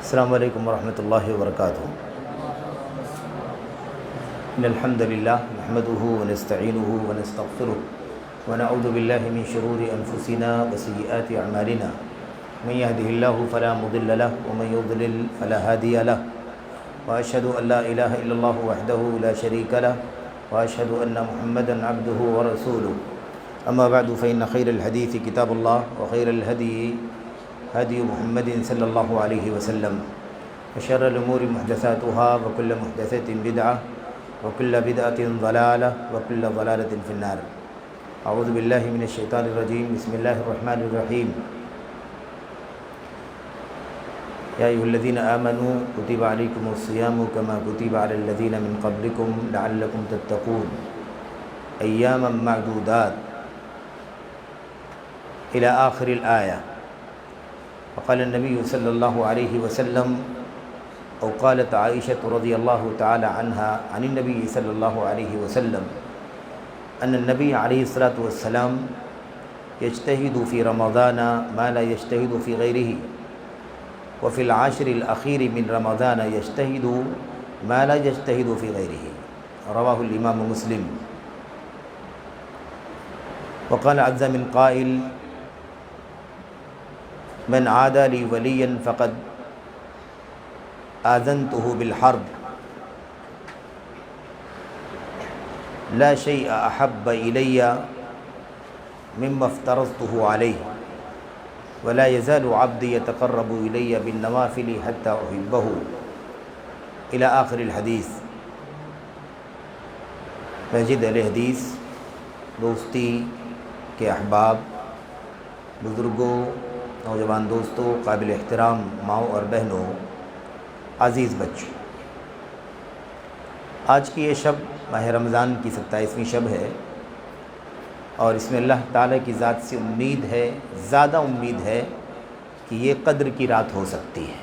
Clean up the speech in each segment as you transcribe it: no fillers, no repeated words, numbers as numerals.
السلام علیکم ورحمۃ اللہ وبرکاتہ۔ ان الحمد للہ نحمده ونستعینه ونستغفره ونعوذ باللہ من شرور انفسنا وسیئات اعمالنا من يهده الله فلا مضل له ومن يضلل فلا هادي له واشهد ان لا اله الا الله وحده لا شريك له واشهد ان محمدا عبده ورسوله اما بعد فان خير الحديث كتاب الله وخير الهدي هدي محمد صلی اللہ علیہ وسلم وشر الامور محدثاتها وكل محدثة بدعة وكل بدعة ضلالة وكل ضلالة في النار۔ اعوذ باللہ من الشیطان الرجیم، بسم اللہ الرحمن الرحیم۔ یا ایھا الذین آمنوا کتب علیکم الصیام کما کتب علی الذین من قبلکم لعلکم تتقون ایاما معدودات الی آخر الآیہ۔ وقال النبی صلی اللہ علیہ وسلم او قالت عائشة رضی اللہ تعالی عنہا عن النبی صلی اللہ علیہ وسلم ان النبی علیہ الصلاۃ والسلام یجتہد فی رمضان ما لا یجتہد فی غیرہ وفی العاشر الاخیر من رمضان یجتہد ما لا یجتہد فی غیرہ، رواہ الامام مسلم۔ وقال عز من قائل من عادى لي وليا فقد آذنته بالحرب لا شيء أحب إلي مما افترضته عليه ولا يزال عبدي يتقرب إلي بالنوافل حتى أحبه إلى آخر الحديث۔ مسجد اہل حدیث دوستی کے احباب، بزرگوں، نوجوان دوستوں، قابل احترام ماؤں اور بہنوں، عزیز بچوں، آج کی یہ شب ماہ رمضان کی 27ویں شب ہے، اور اس میں اللہ تعالیٰ کی ذات سے امید ہے، زیادہ امید ہے کہ یہ قدر کی رات ہو سکتی ہے۔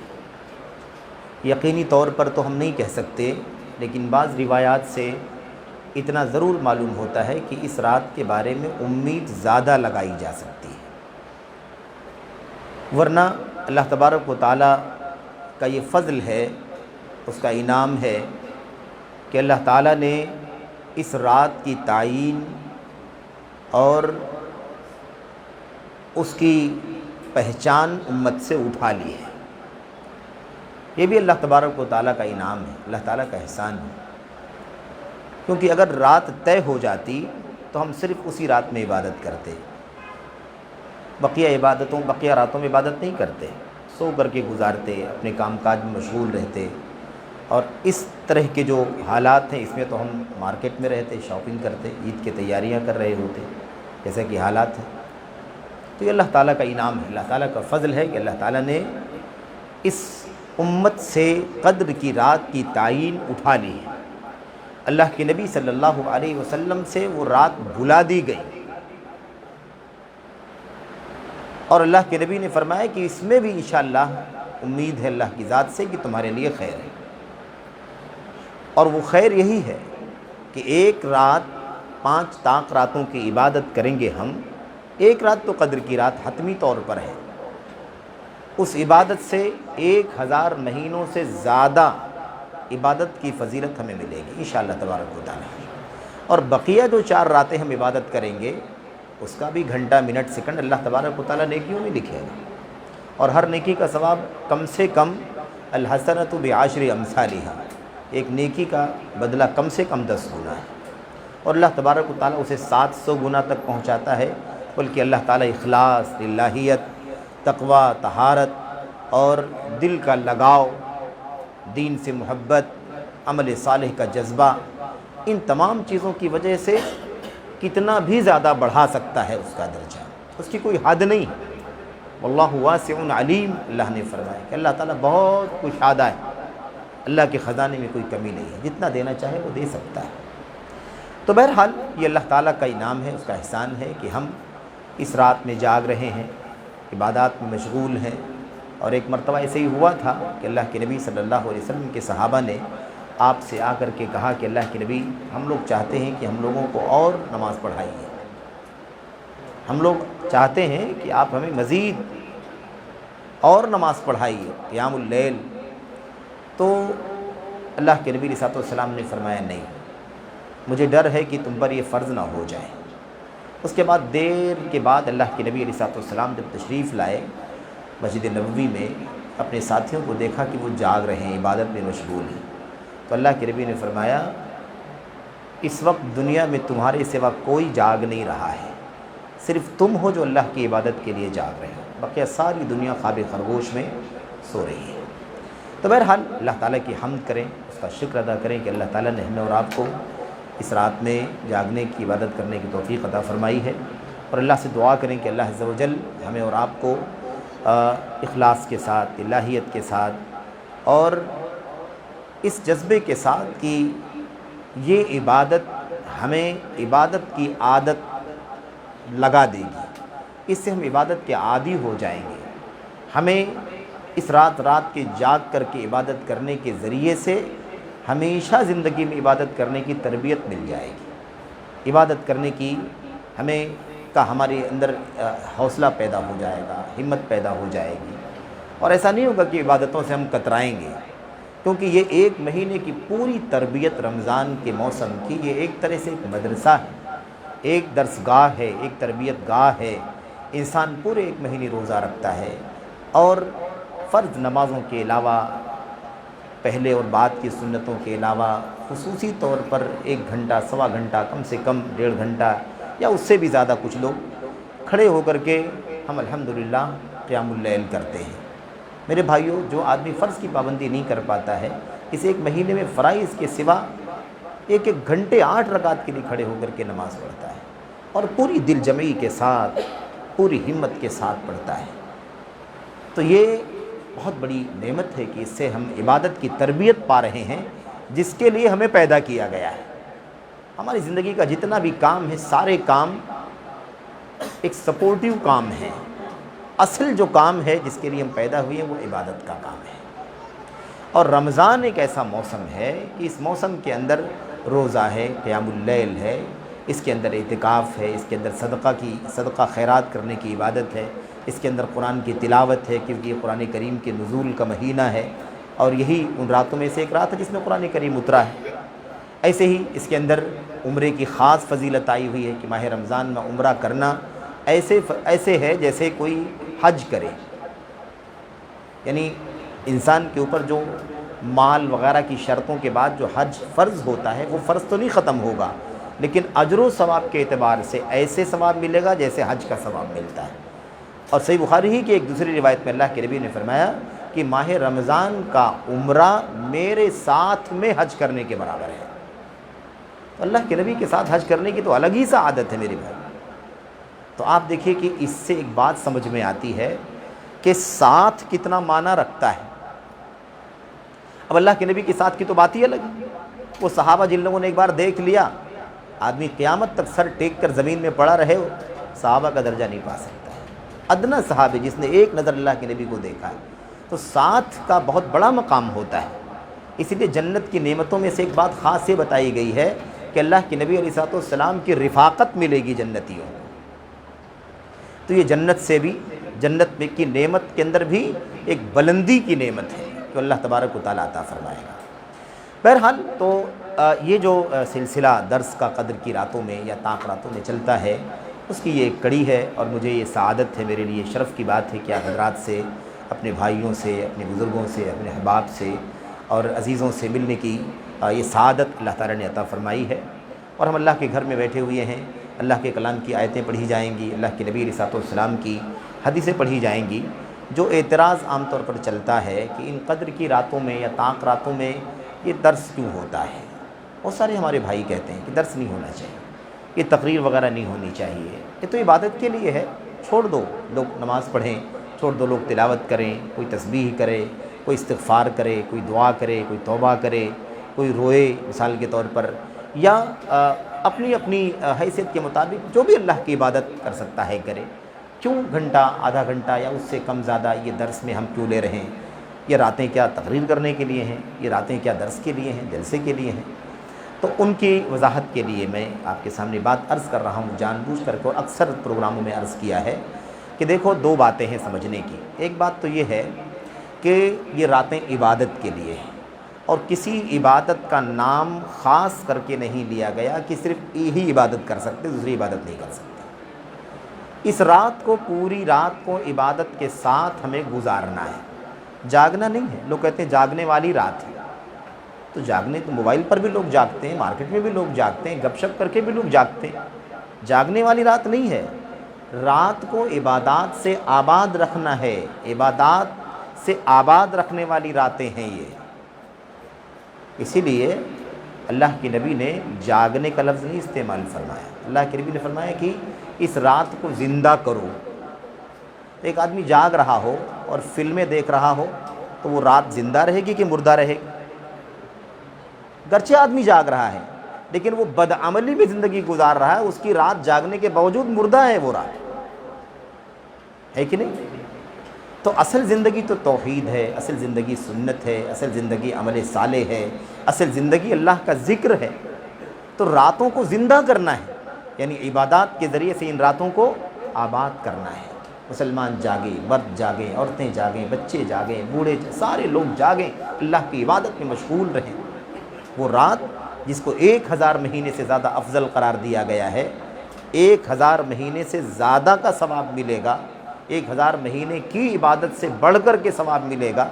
یقینی طور پر تو ہم نہیں کہہ سکتے، لیکن بعض روایات سے اتنا ضرور معلوم ہوتا ہے کہ اس رات کے بارے میں امید زیادہ لگائی جا سکتی ہے، ورنہ اللہ تبارک و تعالیٰ کا یہ فضل ہے، اس کا انعام ہے کہ اللہ تعالیٰ نے اس رات کی تعیین اور اس کی پہچان امت سے اٹھا لی ہے۔ یہ بھی اللہ تبارک و تعالیٰ کا انعام ہے، اللہ تعالیٰ کا احسان ہے، کیونکہ اگر رات طے ہو جاتی تو ہم صرف اسی رات میں عبادت کرتے، بقیہ راتوں میں عبادت نہیں کرتے، سو کر کے گزارتے، اپنے کام کاج میں مشغول رہتے، اور اس طرح کے جو حالات ہیں اس میں تو ہم مارکیٹ میں رہتے، شاپنگ کرتے، عید کی تیاریاں کر رہے ہوتے، جیسا کہ حالات ہیں۔ تو یہ اللہ تعالیٰ کا انعام ہے، اللہ تعالیٰ کا فضل ہے کہ اللہ تعالیٰ نے اس امت سے قدر کی رات کی تعیین اٹھا لی ہے۔ اللہ کے نبی صلی اللہ علیہ وسلم سے وہ رات بھلا دی گئی، اور اللہ کے نبی نے فرمایا کہ اس میں بھی انشاءاللہ امید ہے اللہ کی ذات سے کہ تمہارے لیے خیر ہے، اور وہ خیر یہی ہے کہ ایک رات 5 طاق راتوں کی عبادت کریں گے ہم، ایک رات تو قدر کی رات حتمی طور پر ہے، اس عبادت سے 1000 مہینوں سے زیادہ عبادت کی فضیلت ہمیں ملے گی انشاءاللہ تبارک و تعالی۔ اور بقیہ جو 4 راتیں ہم عبادت کریں گے اس کا بھی گھنٹہ، منٹ، سیکنڈ اللہ تبارک و تعالیٰ نیکیوں میں لکھے گا، اور ہر نیکی کا ثواب کم سے کم الحسنۃ بعشر امثالها، ایک نیکی کا بدلہ کم سے کم 10 گنا ہے، اور اللہ تبارک و تعالیٰ اسے 700 گنا تک پہنچاتا ہے، بلکہ اللہ تعالیٰ اخلاص، للہیت، تقوی، طہارت اور دل کا لگاؤ، دین سے محبت، عمل صالح کا جذبہ، ان تمام چیزوں کی وجہ سے کتنا بھی زیادہ بڑھا سکتا ہے اس کا درجہ، اس کی کوئی حد نہیں۔ واللہ واسع علیم، اللہ نے فرمایا کہ اللہ تعالیٰ بہت کشادہ ہے، اللہ کے خزانے میں کوئی کمی نہیں ہے، جتنا دینا چاہے وہ دے سکتا ہے۔ تو بہرحال یہ اللہ تعالیٰ کا انعام ہے، اس کا احسان ہے کہ ہم اس رات میں جاگ رہے ہیں، عبادات میں مشغول ہیں۔ اور ایک مرتبہ ایسے ہی ہوا تھا کہ اللہ کے نبی صلی اللہ علیہ وسلم کے صحابہ نے آپ سے آ کر کے کہا کہ اللہ کے نبی، ہم لوگ چاہتے ہیں کہ ہم لوگوں کو اور نماز پڑھائیے، ہم لوگ چاہتے ہیں کہ آپ ہمیں مزید اور نماز پڑھائیے قیام اللیل، تو اللہ کے نبی علیہ السلام نے فرمایا نہیں، مجھے ڈر ہے کہ تم پر یہ فرض نہ ہو جائے۔ اس کے بعد دیر کے بعد اللہ کے نبی علیہ السلام جب تشریف لائے مسجد نبوی میں، اپنے ساتھیوں کو دیکھا کہ وہ جاگ رہے ہیں، عبادت میں مشغول ہیں، تو اللہ کے نبی نے فرمایا اس وقت دنیا میں تمہارے سوا کوئی جاگ نہیں رہا ہے، صرف تم ہو جو اللہ کی عبادت کے لیے جاگ رہے ہو، بقیہ ساری دنیا خواب خرگوش میں سو رہی ہے۔ تو بہرحال اللہ تعالیٰ کی حمد کریں، اس کا شکر ادا کریں کہ اللہ تعالیٰ نے ہمیں اور آپ کو اس رات میں جاگنے کی عبادت کرنے کی توفیق عطا فرمائی ہے، اور اللہ سے دعا کریں کہ اللہ عز و جل ہمیں اور آپ کو اخلاص کے ساتھ، الہیت کے ساتھ اور اس جذبے کے ساتھ کہ یہ عبادت ہمیں عبادت کی عادت لگا دے گی، اس سے ہم عبادت کے عادی ہو جائیں گے، ہمیں اس رات کے جاگ کر کے عبادت کرنے کے ذریعے سے ہمیشہ زندگی میں عبادت کرنے کی تربیت مل جائے گی، عبادت کرنے کی ہمارے اندر حوصلہ پیدا ہو جائے گا، ہمت پیدا ہو جائے گی، اور ایسا نہیں ہوگا کہ عبادتوں سے ہم کترائیں گے، کیونکہ یہ ایک مہینے کی پوری تربیت رمضان کے موسم کی، یہ ایک طرح سے ایک مدرسہ ہے، ایک درس گاہ ہے، ایک تربیت گاہ ہے۔ انسان پورے ایک مہینے روزہ رکھتا ہے، اور فرض نمازوں کے علاوہ، پہلے اور بعد کی سنتوں کے علاوہ خصوصی طور پر 1 گھنٹہ، سوا گھنٹہ، کم سے کم 1.5 گھنٹہ یا اس سے بھی زیادہ کچھ لوگ کھڑے ہو کر کے ہم الحمدللہ قیام اللیل کرتے ہیں۔ میرے بھائیوں، جو آدمی فرض کی پابندی نہیں کر پاتا ہے، اس ایک مہینے میں فرائض کے سوا 1 گھنٹے 8 رکعت کے لیے کھڑے ہو کر کے نماز پڑھتا ہے، اور پوری دل جمعی کے ساتھ، پوری ہمت کے ساتھ پڑھتا ہے، تو یہ بہت بڑی نعمت ہے کہ اس سے ہم عبادت کی تربیت پا رہے ہیں جس کے لیے ہمیں پیدا کیا گیا ہے۔ ہماری زندگی کا جتنا بھی کام ہے، سارے کام ایک سپورٹیو کام ہے، اصل جو کام ہے جس کے لیے ہم پیدا ہوئے ہیں وہ عبادت کا کام ہے۔ اور رمضان ایک ایسا موسم ہے کہ اس موسم کے اندر روزہ ہے، قیام اللیل ہے، اس کے اندر اعتکاف ہے، اس کے اندر صدقہ خیرات کرنے کی عبادت ہے، اس کے اندر قرآن کی تلاوت ہے، کیونکہ یہ قرآن کریم کے نزول کا مہینہ ہے، اور یہی ان راتوں میں سے ایک رات ہے جس میں قرآن کریم اترا ہے۔ ایسے ہی اس کے اندر عمرے کی خاص فضیلت آئی ہوئی ہے کہ ماہ رمضان میں عمرہ کرنا ایسے ہے جیسے کوئی حج کرے، یعنی انسان کے اوپر جو مال وغیرہ کی شرطوں کے بعد جو حج فرض ہوتا ہے، وہ فرض تو نہیں ختم ہوگا، لیکن اجر و ثواب کے اعتبار سے ایسے ثواب ملے گا جیسے حج کا ثواب ملتا ہے۔ اور صحیح بخاری ہی کی ایک دوسری روایت میں اللہ کے نبی نے فرمایا کہ ماہ رمضان کا عمرہ میرے ساتھ میں حج کرنے کے برابر ہے۔ تو اللہ کے نبی کے ساتھ حج کرنے کی تو الگ ہی سا عادت ہے میرے بھائی۔ تو آپ دیکھیے کہ اس سے ایک بات سمجھ میں آتی ہے کہ ساتھ کتنا معنی رکھتا ہے۔ اب اللہ کے نبی کے ساتھ کی تو بات ہی الگ ہے۔ وہ صحابہ جن لوگوں نے ایک بار دیکھ لیا، آدمی قیامت تک سر ٹیک کر زمین میں پڑا رہے ہو، صحابہ کا درجہ نہیں پا سکتا ہے۔ ادنیٰ صحابی جس نے ایک نظر اللہ کے نبی کو دیکھا ہے، تو ساتھ کا بہت بڑا مقام ہوتا ہے۔ اس لیے جنت کی نعمتوں میں سے ایک بات خاص یہ بتائی گئی ہے کہ اللہ کے نبی علیہ السلام کی رفاقت ملے گی جنتیوں کو۔ تو یہ جنت سے بھی، جنت میں کی نعمت کے اندر بھی ایک بلندی کی نعمت ہے جو اللہ تبارک و تعالیٰ عطا فرمائے گا۔ بہرحال تو یہ جو سلسلہ درس کا قدر کی راتوں میں یا طاق راتوں میں چلتا ہے، اس کی یہ ایک کڑی ہے، اور مجھے یہ سعادت ہے، میرے لیے شرف کی بات ہے کہ آپ حضرات سے، اپنے بھائیوں سے، اپنے بزرگوں سے، اپنے احباب سے اور عزیزوں سے ملنے کی یہ سعادت اللہ تعالیٰ نے عطا فرمائی ہے۔ اور ہم اللہ کے گھر میں بیٹھے ہوئے ہیں، اللہ کے کلام کی آیتیں پڑھی جائیں گی، اللہ کے نبی علیہ السلام کی حدیثیں پڑھی جائیں گی۔ جو اعتراض عام طور پر چلتا ہے کہ ان قدر کی راتوں میں یا طاق راتوں میں یہ درس کیوں ہوتا ہے، بہت سارے ہمارے بھائی کہتے ہیں کہ درس نہیں ہونا چاہیے، یہ تقریر وغیرہ نہیں ہونی چاہیے، یہ تو عبادت کے لیے ہے، چھوڑ دو لوگ نماز پڑھیں، چھوڑ دو لوگ تلاوت کریں، کوئی تسبیح کرے، کوئی استغفار کرے، کوئی دعا کرے، کوئی توبہ کرے، کوئی روئے مثال کے طور پر، یا اپنی حیثیت کے مطابق جو بھی اللہ کی عبادت کر سکتا ہے کرے۔ کیوں گھنٹہ، آدھا گھنٹہ یا اس سے کم زیادہ یہ درس میں ہم کیوں لے رہے ہیں؟ یہ راتیں کیا تقریر کرنے کے لیے ہیں؟ یہ راتیں کیا درس کے لیے ہیں، جلسے کے لیے ہیں؟ تو ان کی وضاحت کے لیے میں آپ کے سامنے بات عرض کر رہا ہوں، جان بوجھ کر کے، اور اکثر پروگراموں میں عرض کیا ہے کہ دیکھو دو باتیں ہیں سمجھنے کی. ایک بات تو یہ ہے کہ یہ راتیں عبادت کے لیے ہیں اور کسی عبادت کا نام خاص کر کے نہیں لیا گیا کہ صرف یہی عبادت کر سکتے, دوسری عبادت نہیں کر سکتے. اس رات کو, پوری رات کو عبادت کے ساتھ ہمیں گزارنا ہے, جاگنا نہیں ہے. لوگ کہتے ہیں جاگنے والی رات ہے, تو جاگنے تو موبائل پر بھی لوگ جاگتے ہیں, مارکیٹ میں بھی لوگ جاگتے ہیں, گپ شپ کر کے بھی لوگ جاگتے ہیں. جاگنے والی رات نہیں ہے, رات کو عبادات سے آباد رکھنا ہے, عبادات سے آباد رکھنے والی راتیں ہیں یہ. اسی لیے اللہ کے نبی نے جاگنے کا لفظ نہیں استعمال فرمایا. اللہ کے نبی نے فرمایا کہ اس رات کو زندہ کرو. ایک آدمی جاگ رہا ہو اور فلمیں دیکھ رہا ہو تو وہ رات زندہ رہے گی کہ مردہ رہے گی؟ گرچہ آدمی جاگ رہا ہے لیکن وہ بدعملی میں زندگی گزار رہا ہے, اس کی رات جاگنے کے باوجود مردہ ہے وہ رات, ہے کہ نہیں؟ تو اصل زندگی تو توحید ہے, اصل زندگی سنت ہے, اصل زندگی عمل صالح ہے, اصل زندگی اللہ کا ذکر ہے. تو راتوں کو زندہ کرنا ہے, یعنی عبادات کے ذریعے سے ان راتوں کو آباد کرنا ہے. مسلمان جاگیں, مرد جاگیں, عورتیں جاگیں, بچے جاگیں, بوڑھے, سارے لوگ جاگیں, اللہ کی عبادت میں مشغول رہیں. وہ رات جس کو 1000 مہینے سے زیادہ افضل قرار دیا گیا ہے, 1000 مہینے سے زیادہ کا ثواب ملے گا, 1000 مہینے کی عبادت سے بڑھ کر کے ثواب ملے گا.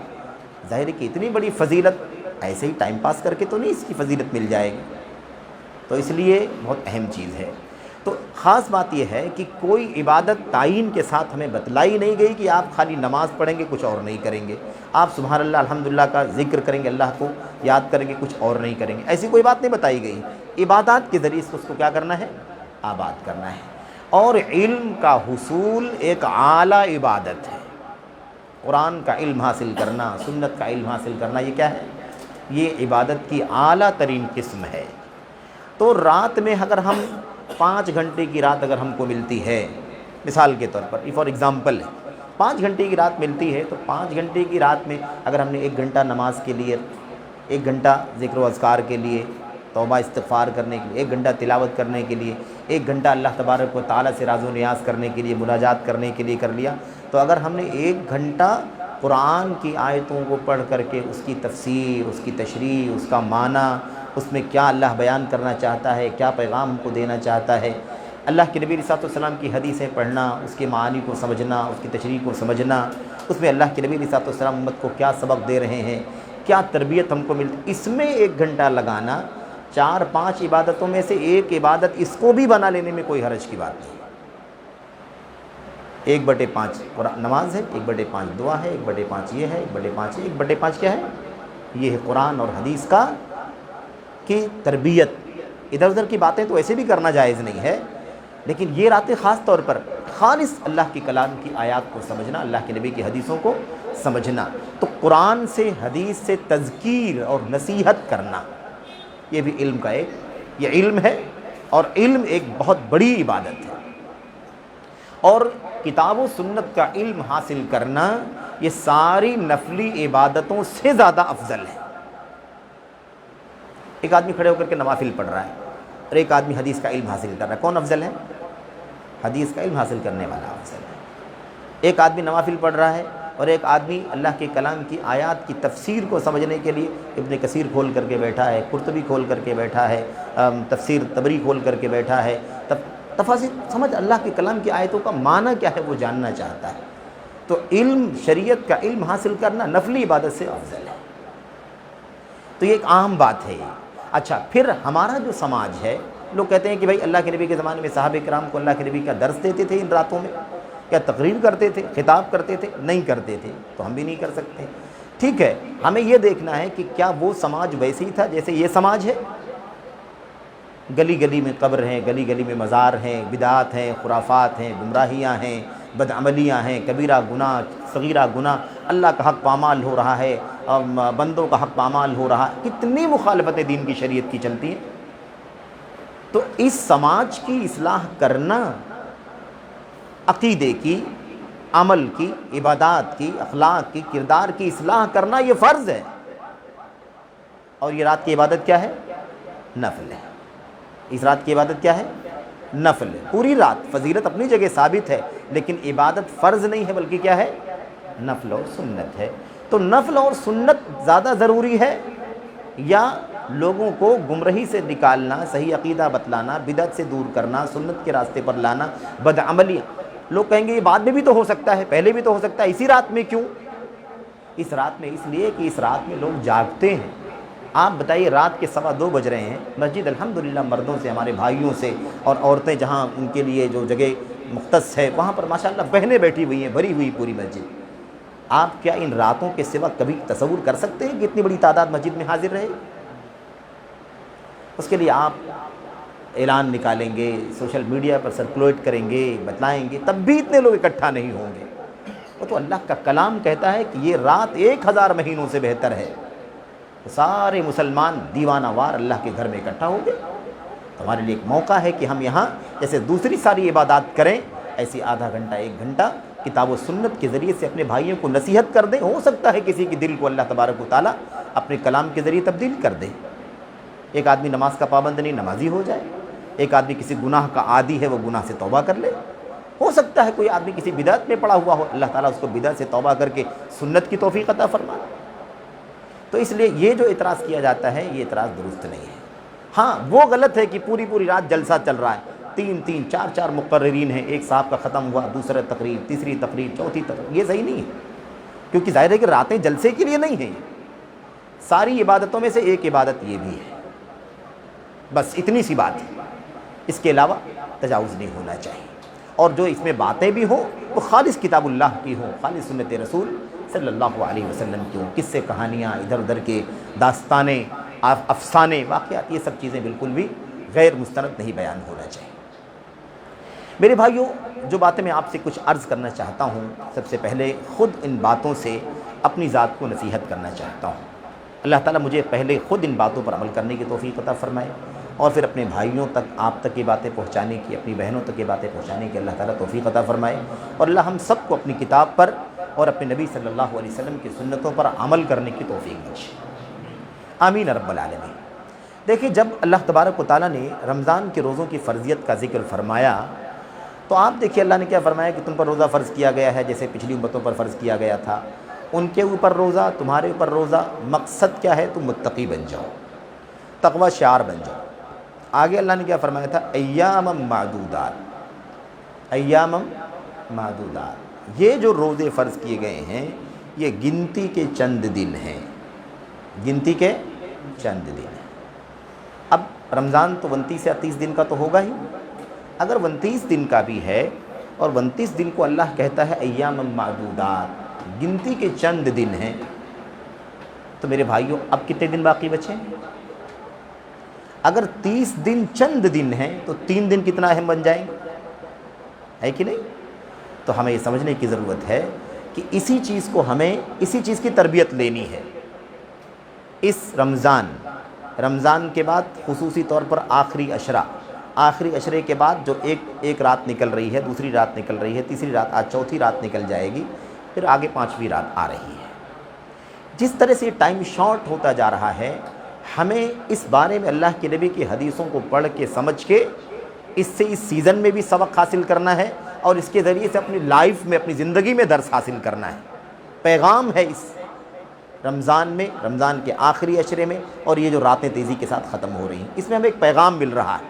ظاہر ہے کہ اتنی بڑی فضیلت ایسے ہی ٹائم پاس کر کے تو نہیں اس کی فضیلت مل جائے گی. تو اس لیے بہت اہم چیز ہے. تو خاص بات یہ ہے کہ کوئی عبادت تعین کے ساتھ ہمیں بتلائی نہیں گئی کہ آپ خالی نماز پڑھیں گے, کچھ اور نہیں کریں گے, آپ سبحان اللہ الحمدللہ کا ذکر کریں گے, اللہ کو یاد کریں گے, کچھ اور نہیں کریں گے. ایسی کوئی بات نہیں بتائی گئی. عبادات کے ذریعے سے اس کو کیا کرنا ہے؟ آباد کرنا ہے. اور علم کا حصول ایک اعلیٰ عبادت ہے. قرآن کا علم حاصل کرنا, سنت کا علم حاصل کرنا, یہ کیا ہے؟ یہ عبادت کی اعلیٰ ترین قسم ہے. تو رات میں اگر ہم 5 گھنٹے کی رات اگر ہم کو ملتی ہے, مثال کے طور پر فار ایگزامپل 5 گھنٹے کی رات ملتی ہے, تو 5 گھنٹے کی رات میں اگر ہم نے 1 گھنٹہ نماز کے لیے, 1 گھنٹہ ذکر و اذکار کے لیے, توبہ استغفار کرنے کے لیے, 1 گھنٹہ تلاوت کرنے کے لیے, 1 گھنٹہ اللہ تبارک و تعالیٰ سے راز و نیاز کرنے کے لیے, مناجات کرنے کے لیے کر لیا, تو اگر ہم نے 1 گھنٹہ قرآن کی آیتوں کو پڑھ کر کے اس کی تفسیر, اس کی تشریح, اس کا معنی, اس میں کیا اللہ بیان کرنا چاہتا ہے, کیا پیغام ہم کو دینا چاہتا ہے, اللہ کے نبی صلی اللہ علیہ وسلم کی حدیثیں پڑھنا, اس کے معانی کو سمجھنا, اس کی تشریح کو سمجھنا, اس میں اللہ کے نبی صلی اللہ علیہ وسلم امت کو کیا سبق دے رہے ہیں, کیا تربیت ہم کو ملتی, اس میں 1 گھنٹہ لگانا 4-5 عبادتوں میں سے ایک عبادت اس کو بھی بنا لینے میں کوئی حرج کی بات نہیں. 1/5 نماز ہے, 1/5 دعا ہے, 1/5 یہ ہے, 1/5 یہ, 1/5 کیا ہے؟ یہ ہے قرآن اور حدیث کا کی تربیت. ادھر ادھر کی باتیں تو ایسے بھی کرنا جائز نہیں ہے, لیکن یہ راتیں خاص طور پر خالص اللہ کے کلام کی آیات کو سمجھنا, اللہ کے نبی کی حدیثوں کو سمجھنا. تو قرآن سے, حدیث سے تذکیر اور نصیحت کرنا, یہ بھی علم کا یہ علم ہے, اور علم ایک بہت بڑی عبادت ہے. اور کتاب و سنت کا علم حاصل کرنا یہ ساری نفلی عبادتوں سے زیادہ افضل ہے. ایک آدمی کھڑے ہو کر کے نوافل پڑھ رہا ہے اور ایک آدمی حدیث کا علم حاصل کر رہا ہے, کون افضل ہے؟ حدیث کا علم حاصل کرنے والا افضل ہے. ایک آدمی نوافل پڑھ رہا ہے اور ایک آدمی اللہ کے کلام کی آیات کی تفسیر کو سمجھنے کے لیے ابن کثیر کھول کر کے بیٹھا ہے, قرطبی کھول کر کے بیٹھا ہے, تفسیر طبری کھول کر کے بیٹھا ہے, تفاسیر سمجھ, اللہ کے کلام کی آیتوں کا معنی کیا ہے وہ جاننا چاہتا ہے. تو علم, شریعت کا علم حاصل کرنا نفلی عبادت سے افضل ہے. تو یہ ایک عام بات ہے. اچھا, پھر ہمارا جو سماج ہے, لوگ کہتے ہیں کہ بھائی اللہ کے نبی کے زمانے میں صحابہ کرام کو اللہ کے نبی کا درس دیتے تھے ان راتوں میں, کیا تقریر کرتے تھے, خطاب کرتے تھے؟ نہیں کرتے تھے, تو ہم بھی نہیں کر سکتے. ٹھیک ہے, ہمیں یہ دیکھنا ہے کہ کیا وہ سماج ویسے ہی تھا جیسے یہ سماج ہے؟ گلی گلی میں قبر ہیں, گلی گلی میں مزار ہیں, بدعات ہیں, خرافات ہیں, گمراہیاں ہیں, بدعملیاں ہیں, کبیرہ گناہ, صغیرہ گناہ, اللہ کا حق پامال ہو رہا ہے, بندوں کا حق پامال ہو رہا ہے, کتنی مخالفتیں دین کی, شریعت کی چلتی ہیں. تو اس سماج کی اصلاح کرنا, عقیدے کی, عمل کی, عبادات کی, اخلاق کی, کردار کی اصلاح کرنا یہ فرض ہے. اور یہ رات کی عبادت کیا ہے؟ نفل ہے. اس رات کی عبادت کیا ہے؟ نفل ہے. پوری رات فضیلت اپنی جگہ ثابت ہے, لیکن عبادت فرض نہیں ہے بلکہ کیا ہے؟ نفل اور سنت ہے۔ تو نفل اور سنت زیادہ ضروری ہے یا لوگوں کو گمراہی سے نکالنا، صحیح عقیدہ بتلانا، بدعت سے دور کرنا، سنت کے راستے پر لانا، بدعملی؟ لوگ کہیں گے یہ بعد میں بھی تو ہو سکتا ہے، پہلے بھی تو ہو سکتا ہے، اسی رات میں کیوں؟ اس رات میں اس لیے کہ اس رات میں لوگ جاگتے ہیں۔ آپ بتائیے رات کے 2:15 بج رہے ہیں، مسجد الحمدللہ مردوں سے، ہمارے بھائیوں سے، اور عورتیں جہاں ان کے لیے جو جگہ مختص ہے وہاں پر ماشاءاللہ بہنیں بیٹھی ہوئی ہیں، بھری ہوئی پوری مسجد۔ آپ کیا ان راتوں کے سوا کبھی تصور کر سکتے ہیں کہ اتنی بڑی تعداد مسجد میں حاضر رہے؟ اس کے لیے آپ اعلان نکالیں گے، سوشل میڈیا پر سرکولیٹ کریں گے، بتلائیں گے، تب بھی اتنے لوگ اکٹھا نہیں ہوں گے۔ وہ تو اللہ کا کلام کہتا ہے کہ یہ رات 1000 مہینوں سے بہتر ہے۔ تو سارے مسلمان دیوانہ وار اللہ کے گھر میں اکٹھا ہو گئے۔ ہمارے لیے ایک موقع ہے کہ ہم یہاں جیسے دوسری ساری عبادات کریں، ایسی آدھا گھنٹہ 1 گھنٹہ کتاب و سنت کے ذریعے سے اپنے بھائیوں کو نصیحت کر دیں۔ ہو سکتا ہے کسی کے دل کو اللہ تبارک و تعالیٰ اپنے کلام کے ذریعے تبدیل کر دے۔ ایک آدمی نماز کا پابند نہیں، نمازی ہو جائے۔ ایک آدمی کسی گناہ کا عادی ہے، وہ گناہ سے توبہ کر لے۔ ہو سکتا ہے کوئی آدمی کسی بدعت میں پڑا ہوا ہو، اللہ تعالیٰ اس کو بدعت سے توبہ کر کے سنت کی توفیق عطا فرمائے۔ تو اس لیے یہ جو اعتراض کیا جاتا ہے یہ اعتراض درست نہیں ہے۔ ہاں وہ غلط ہے کہ پوری رات جلسہ چل رہا ہے، 3 4 مقررین ہیں، ایک صاحب کا ختم ہوا، دوسرا تقریر، تیسری تقریر، چوتھی تقریر، یہ صحیح نہیں ہے، کیونکہ ظاہر ہے کہ راتیں جلسے کے لیے نہیں ہیں۔ ساری عبادتوں میں سے ایک عبادت یہ بھی ہے، بس اتنی سی بات ہے، اس کے علاوہ تجاوز نہیں ہونا چاہیے۔ اور جو اس میں باتیں بھی ہوں وہ خالص کتاب اللہ کی ہوں، خالص سنت رسول صلی اللہ علیہ وسلم کی ہوں۔ قصے، کہانیاں، ادھر ادھر کے داستانیں، افسانے، واقعات، یہ سب چیزیں بالکل بھی غیر مستند نہیں بیان ہونا چاہیے۔ میرے بھائیوں، جو باتیں میں آپ سے کچھ عرض کرنا چاہتا ہوں، سب سے پہلے خود ان باتوں سے اپنی ذات کو نصیحت کرنا چاہتا ہوں۔ اللہ تعالیٰ مجھے پہلے خود ان باتوں پر عمل کرنے کی توفیق عطا فرمائے، اور پھر اپنے بھائیوں تک، آپ تک یہ باتیں پہنچانے کی، اپنی بہنوں تک یہ باتیں پہنچانے کی اللہ تعالیٰ توفیق عطا فرمائے، اور اللہ ہم سب کو اپنی کتاب پر اور اپنے نبی صلی اللہ علیہ وسلم کی سنتوں پر عمل کرنے کی توفیق بخشے، آمین رب العالمین۔ دیکھیں، جب اللہ تبارک و تعالیٰ نے رمضان کے روزوں کی فرضیت کا ذکر فرمایا تو آپ دیکھیے اللہ نے کیا فرمایا کہ تم پر روزہ فرض کیا گیا ہے جیسے پچھلی امتوں پر فرض کیا گیا تھا، ان کے اوپر روزہ، تمہارے اوپر روزہ۔ مقصد کیا ہے؟ تم متقی بن جاؤ، تقوی شعار بن جاؤ۔ آگے اللہ نے کیا فرمایا تھا؟ ایام معدودات، ایام معدودات، یہ جو روزے فرض کیے گئے ہیں یہ گنتی کے چند دن ہیں، گنتی کے چند دن ہیں۔ اب رمضان تو 29 یا 30 دن کا تو ہوگا ہی، اگر 29 دن کا بھی ہے اور 29 دن کو اللہ کہتا ہے ایام معدودات، گنتی کے چند دن ہیں، تو میرے بھائیوں اب کتنے دن باقی بچے ہیں؟ اگر 30 دن چند دن ہیں تو 3 دن کتنا اہم بن جائیں گے، ہے کہ نہیں؟ تو ہمیں یہ سمجھنے کی ضرورت ہے کہ اسی چیز کو ہمیں، اسی چیز کی تربیت لینی ہے۔ اس رمضان کے بعد خصوصی طور پر آخری عشرے کے بعد جو ایک رات نکل رہی ہے، دوسری رات نکل رہی ہے، تیسری رات، آج چوتھی رات نکل جائے گی، پھر آگے 5ویں رات آ رہی ہے۔ جس طرح سے ٹائم شارٹ ہوتا جا رہا ہے، ہمیں اس بارے میں اللہ کے نبی کی حدیثوں کو پڑھ کے سمجھ کے اس سے اس سیزن میں بھی سبق حاصل کرنا ہے، اور اس کے ذریعے سے اپنی لائف میں، اپنی زندگی میں درس حاصل کرنا ہے۔ پیغام ہے اس رمضان میں، رمضان کے آخری عشرے میں، اور یہ جو راتیں تیزی کے ساتھ ختم ہو رہی ہیں، اس میں ہمیں ایک پیغام مل رہا ہے،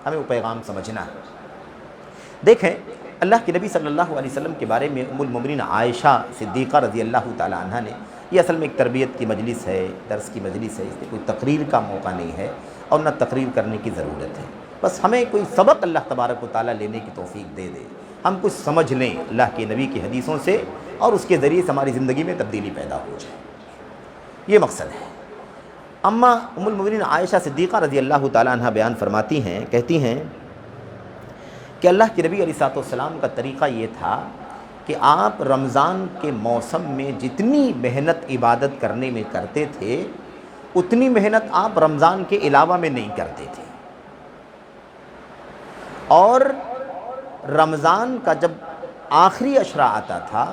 ہمیں وہ پیغام سمجھنا ہے۔ دیکھیں، اللہ کے نبی صلی اللہ علیہ وسلم کے بارے میں ام المومنین عائشہ صدیقہ رضی اللہ تعالی عنہ نے، یہ اصل میں ایک تربیت کی مجلس ہے، درس کی مجلس ہے، اس میں کوئی تقریر کا موقع نہیں ہے اور نہ تقریر کرنے کی ضرورت ہے، بس ہمیں کوئی سبق اللہ تبارک و تعالیٰ لینے کی توفیق دے دے، ہم کچھ سمجھ لیں اللہ کے نبی کی حدیثوں سے، اور اس کے ذریعے سے ہماری زندگی میں تبدیلی پیدا ہو جائے، یہ مقصد ہے۔ اما ام المومنین عائشہ صدیقہ رضی اللہ تعالیٰ عنہ بیان فرماتی ہیں، کہتی ہیں کہ اللہ کے نبی علیہ السلام کا طریقہ یہ تھا کہ آپ رمضان کے موسم میں جتنی محنت عبادت کرنے میں کرتے تھے، اتنی محنت آپ رمضان کے علاوہ میں نہیں کرتے تھے، اور رمضان کا جب آخری عشرہ آتا تھا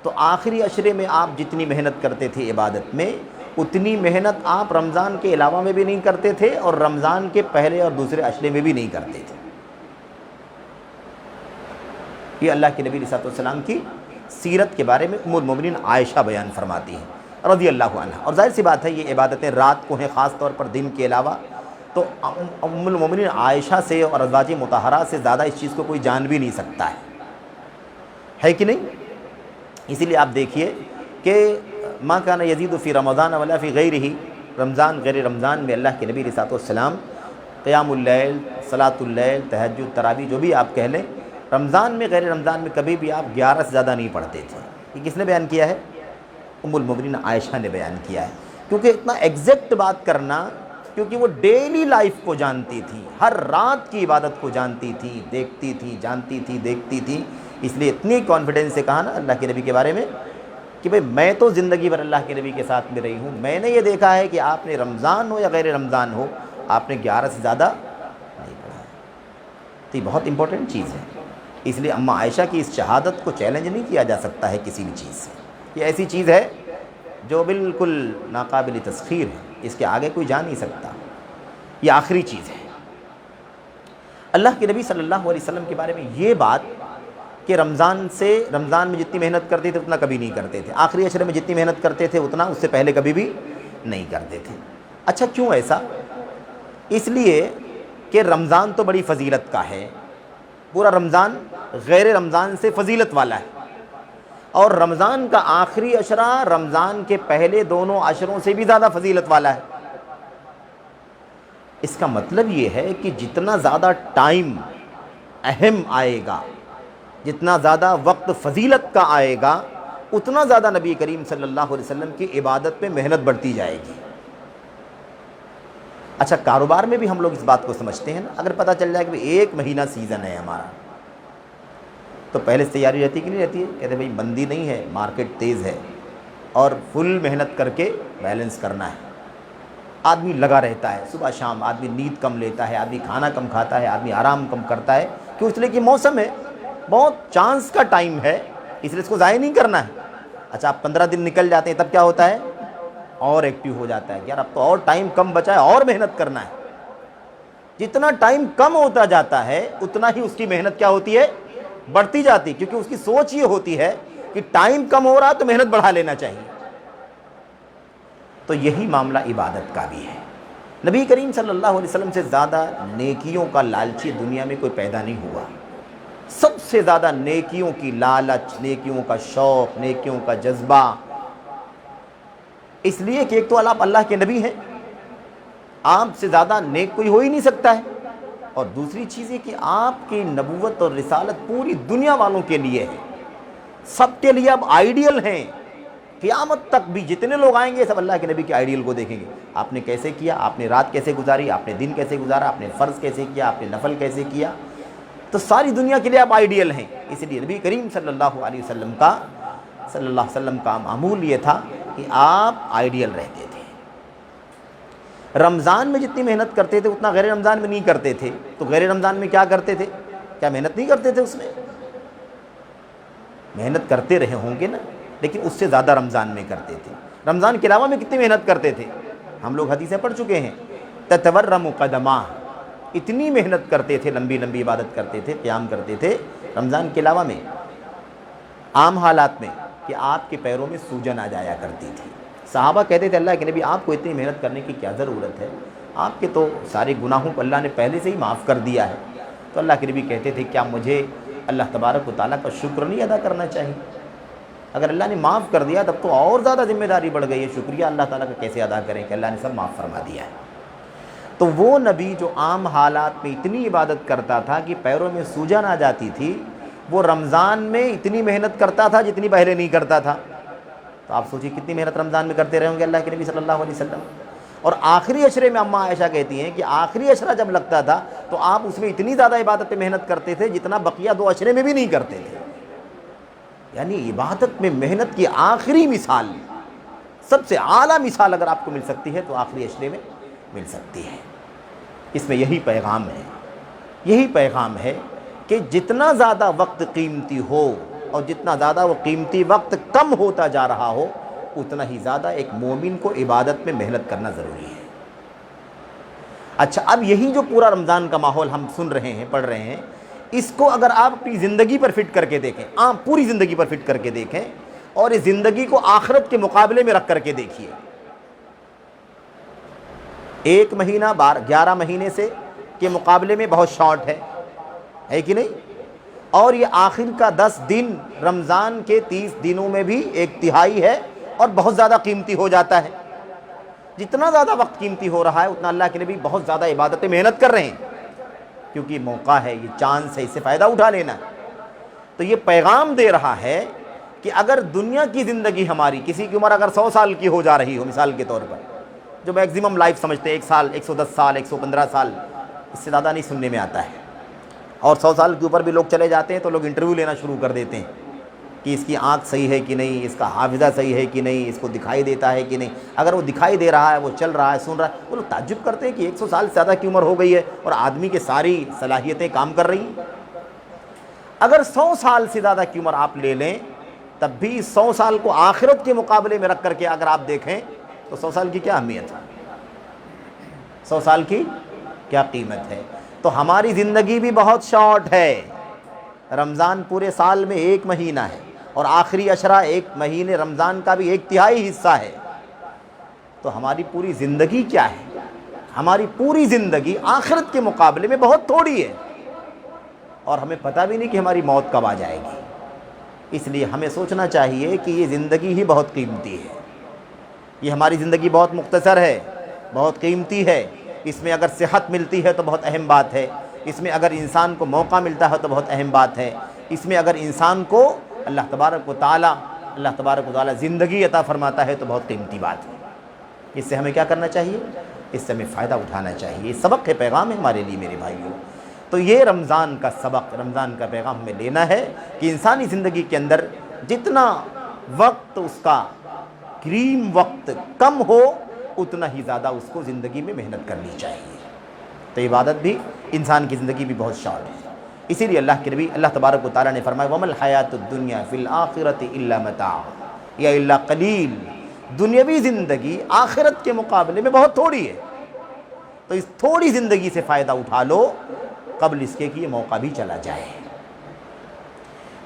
تو آخری عشرے میں آپ جتنی محنت کرتے تھے عبادت میں، اتنی محنت آپ رمضان کے علاوہ میں بھی نہیں کرتے تھے، اور رمضان کے پہلے اور دوسرے عشرے میں بھی نہیں کرتے تھے۔ یہ اللہ کے نبی صلی اللہ علیہ وسلم کی سیرت کے بارے میں ام المومنین عائشہ بیان فرماتی ہیں رضی اللہ عنہ۔ اور ظاہر سی بات ہے یہ عبادتیں رات کو ہیں، خاص طور پر دن کے علاوہ، تو ام المومنین عائشہ سے اور ازواج مطہرات سے زیادہ اس چیز کو کوئی جان بھی نہیں سکتا ہے کہ نہیں؟ اسی لیے آپ دیکھیے کہ ما کان یزید فی رمضان ولا فی غیرہ، رمضان غیر رمضان میں اللہ کے نبی صلی اللہ علیہ وسلم قیام اللیل، صلاۃ اللیل، تہجد، تراویح جو بھی آپ کہہ لیں، رمضان میں غیر رمضان میں کبھی بھی آپ 11 سے زیادہ نہیں پڑھتے تھے۔ یہ کس نے بیان کیا ہے؟ ام المومنین عائشہ نے بیان کیا ہے۔ کیونکہ اتنا ایگزیکٹ بات کرنا، کیونکہ وہ ڈیلی لائف کو جانتی تھی، ہر رات کی عبادت کو جانتی تھی، دیکھتی تھی، جانتی تھی، دیکھتی تھی، اس لیے اتنی کانفیڈنس سے کہا نا اللہ کے نبی کے بارے میں کہ بھئی میں تو زندگی بھر اللہ کے نبی کے ساتھ میں رہی ہوں، میں نے یہ دیکھا ہے کہ آپ نے رمضان ہو یا غیر رمضان ہو، آپ نے 11 سے زیادہ نہیں پڑھا ہے۔ تو یہ بہت امپورٹنٹ چیز ہے، اس لیے اماں عائشہ کی اس شہادت کو چیلنج نہیں کیا جا سکتا ہے کسی بھی چیز سے۔ یہ ایسی چیز ہے جو بالکل ناقابل تسخیر ہے، اس کے آگے کوئی جا نہیں سکتا، یہ آخری چیز ہے۔ اللہ کے نبی صلی اللہ علیہ وسلم کے بارے میں یہ بات کہ رمضان میں جتنی محنت کرتے تھے اتنا کبھی نہیں کرتے تھے، آخری عشرے میں جتنی محنت کرتے تھے اتنا اس سے پہلے کبھی بھی نہیں کرتے تھے۔ اچھا کیوں ایسا؟ اس لیے کہ رمضان تو بڑی فضیلت کا ہے، پورا رمضان غیر رمضان سے فضیلت والا ہے، اور رمضان کا آخری عشرہ رمضان کے پہلے دونوں عشروں سے بھی زیادہ فضیلت والا ہے۔ اس کا مطلب یہ ہے کہ جتنا زیادہ ٹائم اہم آئے گا، جتنا زیادہ وقت فضیلت کا آئے گا، اتنا زیادہ نبی کریم صلی اللہ علیہ وسلم کی عبادت میں محنت بڑھتی جائے گی۔ اچھا کاروبار میں بھی ہم لوگ اس بات کو سمجھتے ہیں نا، اگر پتہ چل جائے کہ 1 مہینہ سیزن ہے ہمارا، تو پہلے سے تیاری رہتی کہ نہیں رہتی ہے؟ کہتے ہیں بھائی مندی نہیں ہے، مارکیٹ تیز ہے اور فل محنت کر کے بیلنس کرنا ہے۔ آدمی لگا رہتا ہے صبح شام، آدمی نیند کم لیتا ہے، آدمی کھانا کم کھاتا ہے، آدمی آرام کم کرتا ہے، کیوں؟ اس لیے کہ موسم ہے، بہت چانس کا ٹائم ہے، اس لیے اس کو ضائع نہیں کرنا ہے۔ اچھا آپ 15 دن نکل جاتے ہیں، تب کیا ہوتا ہے؟ اور ایکٹیو ہو جاتا ہے کہ یار اب تو اور ٹائم کم بچا ہے، اور محنت کرنا ہے۔ جتنا ٹائم کم ہوتا جاتا ہے اتنا ہی اس کی محنت کیا ہوتی ہے؟ بڑھتی جاتی، کیونکہ اس کی سوچ یہ ہوتی ہے کہ ٹائم کم ہو رہا تو محنت بڑھا لینا چاہیے۔ تو یہی معاملہ عبادت کا بھی ہے۔ نبی کریم صلی اللہ علیہ وسلم سے زیادہ نیکیوں کا لالچی دنیا میں کوئی پیدا نہیں ہوا۔ سب سے زیادہ نیکیوں کی لالچ، نیکیوں کا شوق، نیکیوں کا جذبہ، اس لیے کہ ایک تو آپ اللہ کے نبی ہیں، آپ سے زیادہ نیک کوئی ہو ہی نہیں سکتا ہے، اور دوسری چیز یہ کہ آپ کی نبوت اور رسالت پوری دنیا والوں کے لیے ہے، سب کے لیے آپ آئیڈیل ہیں۔ قیامت تک بھی جتنے لوگ آئیں گے سب اللہ کے نبی کے آئیڈیل کو دیکھیں گے، آپ نے کیسے کیا، آپ نے رات کیسے گزاری، آپ نے دن کیسے گزارا، آپ نے فرض کیسے کیا، آپ نے نفل کیسے کیا، تو ساری دنیا کے لیے آپ آئیڈیل ہیں۔ اس لیے نبی کریم صلی اللہ علیہ وسلم کا معمول یہ تھا کہ آپ آئیڈیل رہتے تھے۔ رمضان میں جتنی محنت کرتے تھے اتنا غیر رمضان میں نہیں کرتے تھے، تو غیر رمضان میں کیا کرتے تھے؟ کیا محنت نہیں کرتے تھے؟ اس میں محنت کرتے رہے ہوں گے نا، لیکن اس سے زیادہ رمضان میں کرتے تھے۔ رمضان کے علاوہ میں کتنی محنت کرتے تھے؟ ہم لوگ حدیثیں پڑھ چکے ہیں، تتورم قدمہ، اتنی محنت کرتے تھے، لمبی لمبی عبادت کرتے تھے، قیام کرتے تھے رمضان کے علاوہ میں، عام حالات میں کہ آپ کے پیروں میں سوجن آ جایا کرتی تھی۔ صحابہ کہتے تھے اللہ کے نبی آپ کو اتنی محنت کرنے کی کیا ضرورت ہے، آپ کے تو سارے گناہوں کو اللہ نے پہلے سے ہی معاف کر دیا ہے۔ تو اللہ کے نبی کہتے تھے کیا مجھے اللہ تبارک و تعالیٰ کا شکر نہیں ادا کرنا چاہیے؟ اگر اللہ نے معاف کر دیا تب تو اور زیادہ ذمہ داری بڑھ گئی ہے، شکریہ اللہ تعالیٰ کا کیسے ادا کریں کہ اللہ نے سب معاف فرما دیا ہے۔ تو وہ نبی جو عام حالات میں اتنی عبادت کرتا تھا کہ پیروں میں سوجن آ جاتی تھی، وہ رمضان میں اتنی محنت کرتا تھا جتنی پہلے نہیں کرتا تھا۔ تو آپ سوچیے کتنی محنت رمضان میں کرتے رہے ہوں گے اللہ کے نبی صلی اللہ علیہ وسلم۔ اور آخری عشرے میں اماں عائشہ کہتی ہیں کہ آخری عشرہ جب لگتا تھا تو آپ اس میں اتنی زیادہ عبادت پہ محنت کرتے تھے جتنا بقیہ 2 عشرے میں بھی نہیں کرتے تھے۔ یعنی عبادت میں محنت کی آخری مثال، سب سے اعلیٰ مثال اگر آپ کو مل سکتی ہے تو آخری عشرے میں مل سکتی ہے۔ اس میں یہی پیغام ہے کہ جتنا زیادہ وقت قیمتی ہو اور جتنا زیادہ وہ قیمتی وقت کم ہوتا جا رہا ہو اتنا ہی زیادہ ایک مومن کو عبادت میں محنت کرنا ضروری ہے۔ اچھا اب یہی جو پورا رمضان کا ماحول ہم سن رہے ہیں، پڑھ رہے ہیں، اس کو اگر آپ اپنی زندگی پر فٹ کر کے دیکھیں، عام پوری زندگی پر فٹ کر کے دیکھیں، اور اس زندگی کو آخرت کے مقابلے میں رکھ کر کے دیکھیے، 1 مہینہ 11 مہینے سے کے مقابلے میں بہت شارٹ ہے کہ نہیں؟ اور یہ آخر کا 10 دن رمضان کے 30 دنوں میں بھی 1/3 ہے اور بہت زیادہ قیمتی ہو جاتا ہے۔ جتنا زیادہ وقت قیمتی ہو رہا ہے اتنا اللہ کے نبی بہت زیادہ عبادتیں محنت کر رہے ہیں، کیونکہ یہ موقع ہے، یہ چانس ہے، اس سے فائدہ اٹھا لینا ہے۔ تو یہ پیغام دے رہا ہے کہ اگر دنیا کی زندگی ہماری، کسی کی عمر اگر 100 سال کی ہو جا رہی ہو مثال کے طور پر، جو میکزیمم لائف سمجھتے ہیں 1 سال، 110 سال، 115 سال، اس سے زیادہ نہیں سننے میں آتا ہے، اور 100 سال کے اوپر بھی لوگ چلے جاتے ہیں تو لوگ انٹرویو لینا شروع کر دیتے ہیں کہ اس کی آنکھ صحیح ہے کہ نہیں، اس کا حافظہ صحیح ہے کہ نہیں، اس کو دکھائی دیتا ہے کہ نہیں۔ اگر وہ دکھائی دے رہا ہے، وہ چل رہا ہے، سن رہا ہے، وہ لوگ تعجب کرتے ہیں کہ 100 سال سے زیادہ کی عمر ہو گئی ہے اور آدمی کی ساری صلاحیتیں کام کر رہی ہیں۔ اگر 100 سال سے زیادہ کی عمر آپ لے لیں تب بھی 100 سال کو آخرت کے مقابلے میں رکھ کر کے اگر آپ دیکھیں تو 100 سال کی کیا اہمیت ہے، 100 سال کی کیا قیمت ہے۔ تو ہماری زندگی بھی بہت شارٹ ہے، رمضان پورے سال میں 1 مہینہ ہے اور آخری عشرہ 1 مہینے رمضان کا بھی 1/3 حصہ ہے، تو ہماری پوری زندگی کیا ہے؟ ہماری پوری زندگی آخرت کے مقابلے میں بہت تھوڑی ہے، اور ہمیں پتہ بھی نہیں کہ ہماری موت کب آ جائے گی۔ اس لیے ہمیں سوچنا چاہیے کہ یہ زندگی ہی بہت قیمتی ہے، یہ ہماری زندگی بہت مختصر ہے، بہت قیمتی ہے۔ اس میں اگر صحت ملتی ہے تو بہت اہم بات ہے، اس میں اگر انسان کو موقع ملتا ہے تو بہت اہم بات ہے، اس میں اگر انسان کو اللہ تبارک و تعالیٰ زندگی عطا فرماتا ہے تو بہت قیمتی بات ہے۔ اس سے ہمیں کیا کرنا چاہیے؟ اس سے ہمیں فائدہ اٹھانا چاہیے۔ یہ سبق ہے، پیغام ہے ہمارے لیے میرے بھائیوں۔ تو یہ رمضان کا سبق، رمضان کا پیغام ہمیں لینا ہے کہ انسانی زندگی کے اندر جتنا وقت اس کا کریم وقت کم ہو اتنا ہی زیادہ اس کو زندگی میں محنت کرنی چاہیے۔ تو عبادت بھی، انسان کی زندگی بھی بہت شارٹ ہے، اسی لیے اللہ کے نبی اللہ تبارک و تعالیٰ نے فرمایا وَمَا الْحَيَاةُ الدُّنْيَا فِي الْآخِرَةِ إِلَّا مَتَاعٌ یا الا قلیل، دنیاوی زندگی آخرت کے مقابلے میں بہت تھوڑی ہے، تو اس تھوڑی زندگی سے فائدہ اٹھا لو قبل اس کے کہ یہ موقع بھی چلا جائے۔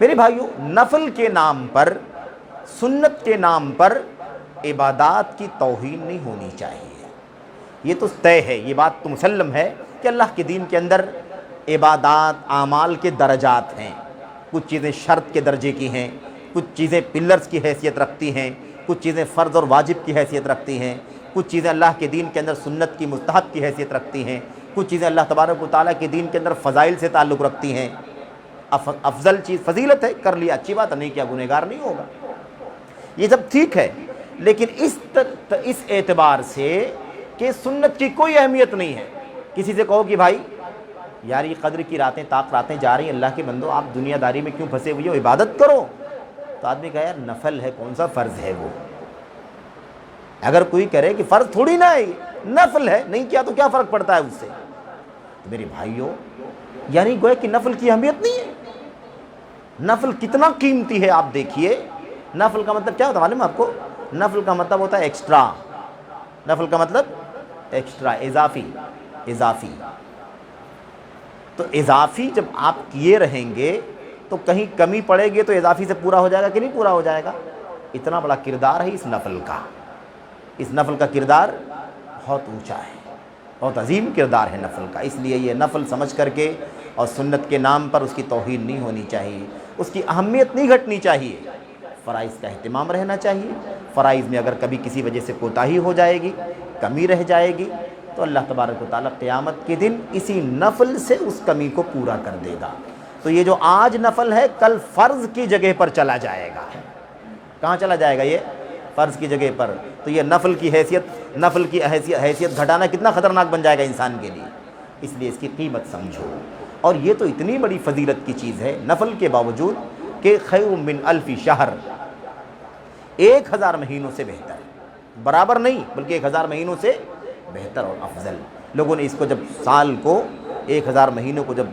میرے بھائیو، نفل کے نام پر، سنت کے نام پر عبادات کی توہین نہیں ہونی چاہیے۔ یہ تو طے ہے، یہ بات تو مسلم ہے کہ اللہ کے دین کے اندر عبادات، اعمال کے درجات ہیں، کچھ چیزیں شرط کے درجے کی ہیں، کچھ چیزیں پلرز کی حیثیت رکھتی ہیں، کچھ چیزیں فرض اور واجب کی حیثیت رکھتی ہیں، کچھ چیزیں اللہ کے دین کے اندر سنت کی مستحب کی حیثیت رکھتی ہیں، کچھ چیزیں اللہ تبارک و تعالیٰ کے دین کے اندر فضائل سے تعلق رکھتی ہیں۔ افضل چیز فضیلت ہے، کر لیا اچھی بات ہے، نہیں کیا گنہگار نہیں ہوگا، یہ سب ٹھیک ہے، لیکن اس اعتبار سے کہ سنت کی کوئی اہمیت نہیں ہے۔ کسی سے کہو کہ بھائی یار یہ قدر کی راتیں طاق راتیں جا رہی ہیں، اللہ کے بندو آپ دنیا داری میں کیوں پھنسے ہوئے ہو، عبادت کرو، تو آدمی کہا یار نفل ہے، کون سا فرض ہے وہ۔ اگر کوئی کرے کہ فرض تھوڑی نہ ہے، نفل ہے، نہیں کیا تو کیا فرق پڑتا ہے اس سے؟ تو میرے بھائیوں، یعنی گویا کہ نفل کی اہمیت نہیں ہے۔ نفل کتنا قیمتی ہے آپ دیکھیے۔ نفل کا مطلب کیا ہوتا ہے معلوم ہے آپ کو؟ نفل کا مطلب ہوتا ہے ایکسٹرا، نفل کا مطلب ایکسٹرا، اضافی۔ تو اضافی جب آپ کیے رہیں گے تو کہیں کمی پڑے گی تو اضافی سے پورا ہو جائے گا کہ نہیں پورا ہو جائے گا؟ اتنا بڑا کردار ہے اس نفل کا، اس نفل کا کردار بہت اونچا ہے، بہت عظیم کردار ہے نفل کا۔ اس لیے یہ نفل سمجھ کر کے اور سنت کے نام پر اس کی توہین نہیں ہونی چاہیے، اس کی اہمیت نہیں گھٹنی چاہیے، فرائض کا اہتمام رہنا چاہیے۔ فرائض میں اگر کبھی کسی وجہ سے کوتاہی ہو جائے گی، کمی رہ جائے گی، تو اللہ تبارک و تعالیٰ قیامت کے دن اسی نفل سے اس کمی کو پورا کر دے گا۔ تو یہ جو آج نفل ہے کل فرض کی جگہ پر چلا جائے گا۔ کہاں چلا جائے گا؟ یہ فرض کی جگہ پر۔ تو یہ نفل کی حیثیت گھٹانا کتنا خطرناک بن جائے گا انسان کے لیے، اس لیے اس کی قیمت سمجھو۔ اور یہ تو اتنی بڑی فضیلت کی چیز ہے نفل کے باوجود کہ خیر من الف شہر، 1000 مہینوں سے بہتر، برابر نہیں بلکہ 1000 مہینوں سے بہتر اور افضل۔ لوگوں نے اس کو جب سال کو 1000 مہینوں کو جب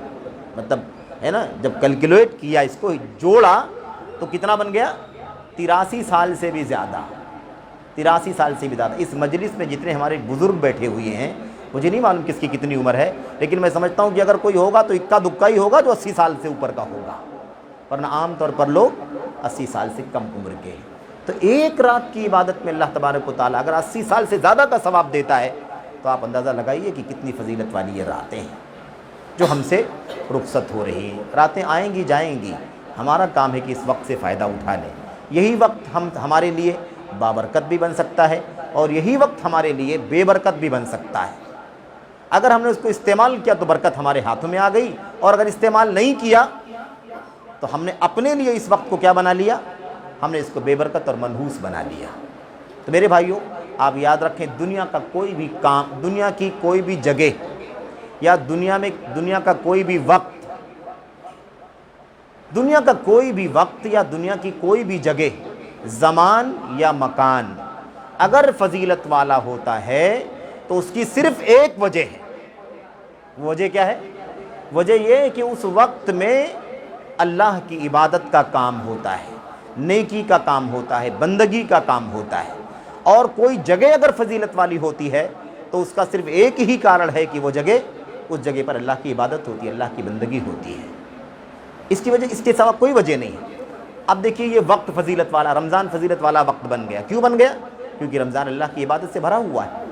مطلب ہے نا جب کیلکولیٹ کیا، اس کو جوڑا تو کتنا بن گیا؟ 83 سال سے بھی زیادہ، 83 سال سے بھی زیادہ۔ اس مجلس میں جتنے ہمارے بزرگ بیٹھے ہوئے ہیں مجھے نہیں معلوم کس کی کتنی عمر ہے، لیکن میں سمجھتا ہوں کہ اگر کوئی ہوگا تو اکا دکا ہی ہوگا جو 80 سال سے اوپر کا ہوگا، ورنہ عام طور پر لوگ 80 سال سے کم عمر کے ہیں۔ تو ایک رات کی عبادت میں اللہ تبارک و تعالیٰ اگر 80 سال سے زیادہ کا ثواب دیتا ہے تو آپ اندازہ لگائیے کہ کتنی فضیلت والی یہ راتیں ہیں جو ہم سے رخصت ہو رہی ہیں۔ راتیں آئیں گی جائیں گی، ہمارا کام ہے کہ اس وقت سے فائدہ اٹھا لیں۔ یہی وقت ہمارے لیے بابرکت بھی بن سکتا ہے اور یہی وقت ہمارے لیے بے برکت بھی بن سکتا ہے۔ اگر ہم نے اس کو استعمال کیا تو برکت ہمارے ہاتھوں میں آ گئی، اور اگر استعمال نہیں کیا تو ہم نے اپنے لیے اس وقت کو کیا بنا لیا؟ ہم نے اس کو بے برکت اور منحوس بنا لیا۔ تو میرے بھائیوں، آپ یاد رکھیں، دنیا کا کوئی بھی کام، دنیا کی کوئی بھی جگہ یا دنیا کا کوئی بھی وقت، دنیا کا کوئی بھی وقت یا دنیا کی کوئی بھی جگہ، زمان یا مکان اگر فضیلت والا ہوتا ہے تو اس کی صرف ایک وجہ ہے۔ وجہ کیا ہے؟ وجہ یہ ہے کہ اس وقت میں اللہ کی عبادت کا کام ہوتا ہے، نیکی کا کام ہوتا ہے، بندگی کا کام ہوتا ہے۔ اور کوئی جگہ اگر فضیلت والی ہوتی ہے تو اس کا صرف ایک ہی کارن ہے کہ وہ جگہ، اس جگہ پر اللہ کی عبادت ہوتی ہے، اللہ کی بندگی ہوتی ہے۔ اس کی وجہ، اس کے سوا کوئی وجہ نہیں ہے۔ اب دیکھیے، یہ وقت فضیلت والا، رمضان فضیلت والا وقت بن گیا۔ کیوں بن گیا؟ کیونکہ رمضان اللہ کی عبادت سے بھرا ہوا ہے۔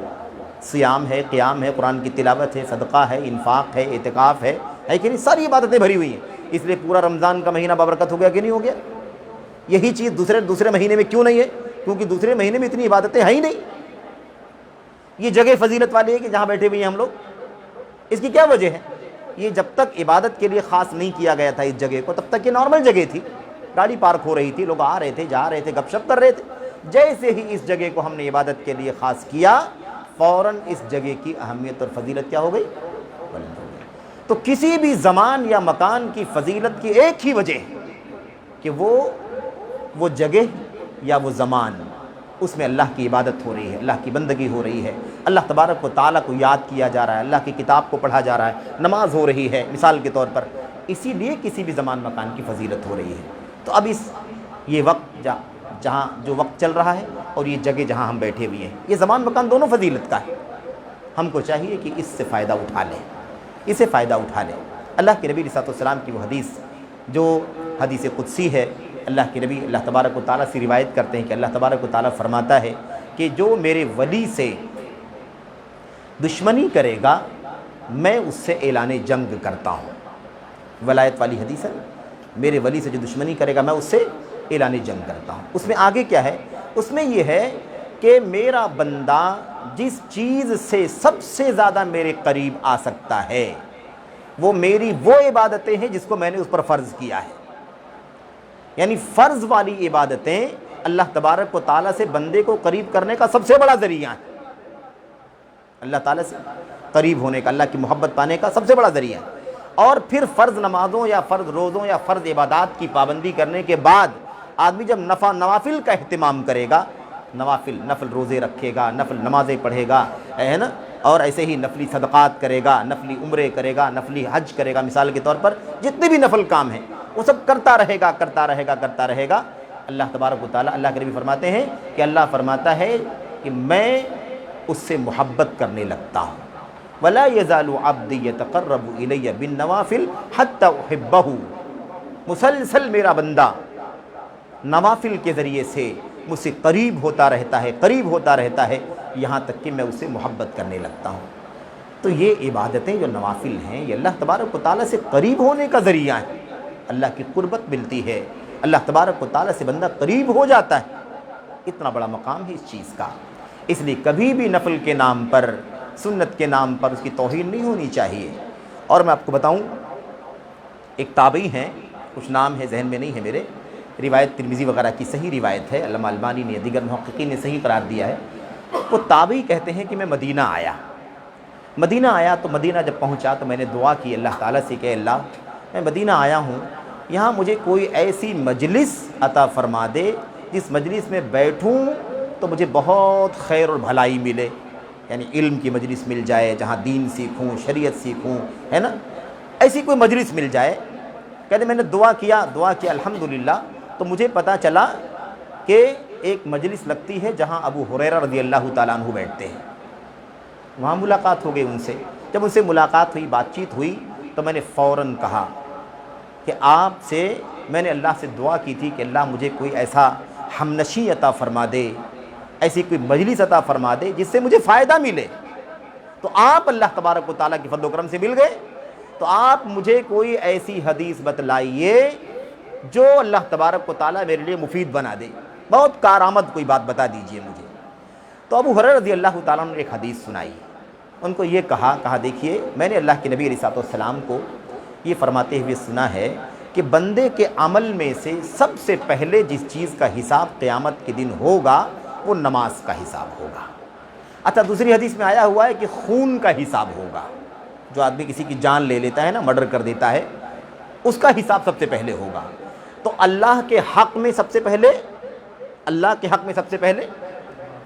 صیام ہے، قیام ہے، قرآن کی تلاوت ہے، صدقہ ہے، انفاق ہے، اعتکاف ہے کہ نہیں؟ ساری عبادتیں بھری ہوئی ہیں، اس لیے پورا رمضان کا مہینہ بابرکت ہو گیا کہ نہیں ہو گیا؟ یہی چیز دوسرے مہینے میں کیوں نہیں ہے؟ کیونکہ دوسرے مہینے میں اتنی عبادتیں ہیں ہی نہیں۔ یہ جگہ فضیلت والی ہے کہ جہاں بیٹھے ہوئے ہیں ہم لوگ، اس کی کیا وجہ ہے؟ یہ جب تک عبادت کے لیے خاص نہیں کیا گیا تھا اس جگہ کو، تب تک یہ نارمل جگہ تھی، گاڑی پارک ہو رہی تھی، لوگ آ رہے تھے، جا رہے تھے، گپ شپ کر رہے تھے۔ جیسے ہی اس جگہ کو ہم نے عبادت کے لیے خاص کیا، فوراً اس جگہ کی اہمیت اور فضیلت کیا ہو گئی؟ بلند ہو گئی۔ تو کسی بھی زمان یا مکان کی فضیلت کی ایک ہی وجہ ہے کہ وہ جگہ یا وہ زمان، اس میں اللہ کی عبادت ہو رہی ہے، اللہ کی بندگی ہو رہی ہے، اللہ تبارک و تعالیٰ کو یاد کیا جا رہا ہے، اللہ کی کتاب کو پڑھا جا رہا ہے، نماز ہو رہی ہے مثال کے طور پر، اسی لیے کسی بھی زمان مکان کی فضیلت ہو رہی ہے۔ تو اب یہ وقت جہاں جو وقت چل رہا ہے اور یہ جگہ جہاں ہم بیٹھے ہوئے ہیں، یہ زمان مکان دونوں فضیلت کا ہے۔ ہم کو چاہیے کہ اس سے فائدہ اٹھا لیں، اسے فائدہ اٹھا لیں۔ اللہ کے نبی صلی اللہ علیہ وسلم کی وہ حدیث جو حدیث قدسی ہے، اللہ کے نبی اللہ تبارک و تعالیٰ سے روایت کرتے ہیں کہ اللہ تبارک و تعالیٰ فرماتا ہے کہ جو میرے ولی سے دشمنی کرے گا میں اس سے اعلان جنگ کرتا ہوں۔ ولایت والی حدیث ہے، میرے ولی سے جو دشمنی کرے گا میں اس سے اعلان جنگ کرتا ہوں۔ اس میں آگے کیا ہے؟ اس میں یہ ہے کہ میرا بندہ جس چیز سے سب سے زیادہ میرے قریب آ سکتا ہے وہ میری وہ عبادتیں ہیں جس کو میں نے اس پر فرض کیا ہے۔ یعنی فرض والی عبادتیں اللہ تبارک و تعالیٰ سے بندے کو قریب کرنے کا سب سے بڑا ذریعہ ہے۔ اللہ تعالیٰ سے قریب ہونے کا، اللہ کی محبت پانے کا سب سے بڑا ذریعہ ہے۔ اور پھر فرض نمازوں یا فرض روزوں یا فرض عبادات کی پابندی کرنے کے بعد آدمی جب نوافل کا اہتمام کرے گا، نفل روزے رکھے گا، نفل نمازیں پڑھے گا، ہے نا، اور ایسے ہی نفلی صدقات کرے گا، نفلی عمرے کرے گا، نفلی حج کرے گا، مثال کے طور پر جتنے بھی نفل کام ہیں وہ سب کرتا رہے گا۔ اللہ تبارک و تعالیٰ، اللہ کے نبی فرماتے ہیں کہ اللہ فرماتا ہے کہ میں اس سے محبت کرنے لگتا ہوں۔ وَلَا يَزَالُ عَبْدِي يَتَقَرَّبُ إِلَيَّ بِالنَّوَافِلِ حَتَّى أُحِبَّهُ، مسلسل میرا بندہ نوافل کے ذریعے سے مجھ سے قریب ہوتا رہتا ہے یہاں تک کہ میں اسے محبت کرنے لگتا ہوں۔ تو یہ عبادتیں جو نوافل ہیں یہ اللہ تبارک و تعالیٰ سے قریب ہونے کا ذریعہ ہے، اللہ کی قربت ملتی ہے، اللہ تبارک و تعالیٰ سے بندہ قریب ہو جاتا ہے۔ اتنا بڑا مقام ہے اس چیز کا، اس لیے کبھی بھی نفل کے نام پر، سنت کے نام پر اس کی توہین نہیں ہونی چاہیے۔ اور میں آپ کو بتاؤں، ایک تابعی ہیں، کچھ نام ہے ذہن میں نہیں ہے میرے، روایت ترمذی وغیرہ کی صحیح روایت ہے، علامہ البانی نے، دیگر محققین نے صحیح قرار دیا ہے۔ وہ تابعی کہتے ہیں کہ میں مدینہ آیا تو مدینہ جب پہنچا تو میں نے دعا کی اللہ تعالیٰ سے کہ اللہ میں مدینہ آیا ہوں، یہاں مجھے کوئی ایسی مجلس عطا فرما دے جس مجلس میں بیٹھوں تو مجھے بہت خیر اور بھلائی ملے، یعنی علم کی مجلس مل جائے جہاں دین سیکھوں، شریعت سیکھوں، ہے نا، ایسی کوئی مجلس مل جائے۔ کہتے میں نے دعا کیا الحمدللہ، تو مجھے پتا چلا کہ ایک مجلس لگتی ہے جہاں ابو ہریرہ رضی اللہ تعالیٰ عنہ بیٹھتے ہیں۔ وہاں ملاقات ہو گئی ان سے. جب ان سے ملاقات ہوئی، بات چیت ہوئی، تو میں نے فوراً کہا کہ آپ سے میں نے اللہ سے دعا کی تھی کہ اللہ مجھے کوئی ایسا ہمنشی عطا فرما دے، ایسی کوئی مجلس عطا فرما دے جس سے مجھے فائدہ ملے. تو آپ اللہ تبارک و تعالیٰ کی فضل و کرم سے مل گئے. تو آپ مجھے کوئی ایسی حدیث بتلائیے جو اللہ تبارک و تعالیٰ میرے لیے مفید بنا دے، بہت کارآمد کوئی بات بتا دیجئے مجھے. تو ابو ہریرہ رضی اللہ تعالیٰ نے ایک حدیث سنائی. ان کو یہ کہا دیکھیے میں نے اللہ کے نبی علیہ السلام کو یہ فرماتے ہوئے سنا ہے کہ بندے کے عمل میں سے سب سے پہلے جس چیز کا حساب قیامت کے دن ہوگا وہ نماز کا حساب ہوگا. اچھا، دوسری حدیث میں آیا ہوا ہے کہ خون کا حساب ہوگا. جو آدمی کسی کی جان لے لیتا ہے نا، مرڈر کر دیتا ہے، اس کا حساب سب سے پہلے ہوگا. تو اللہ کے حق میں سب سے پہلے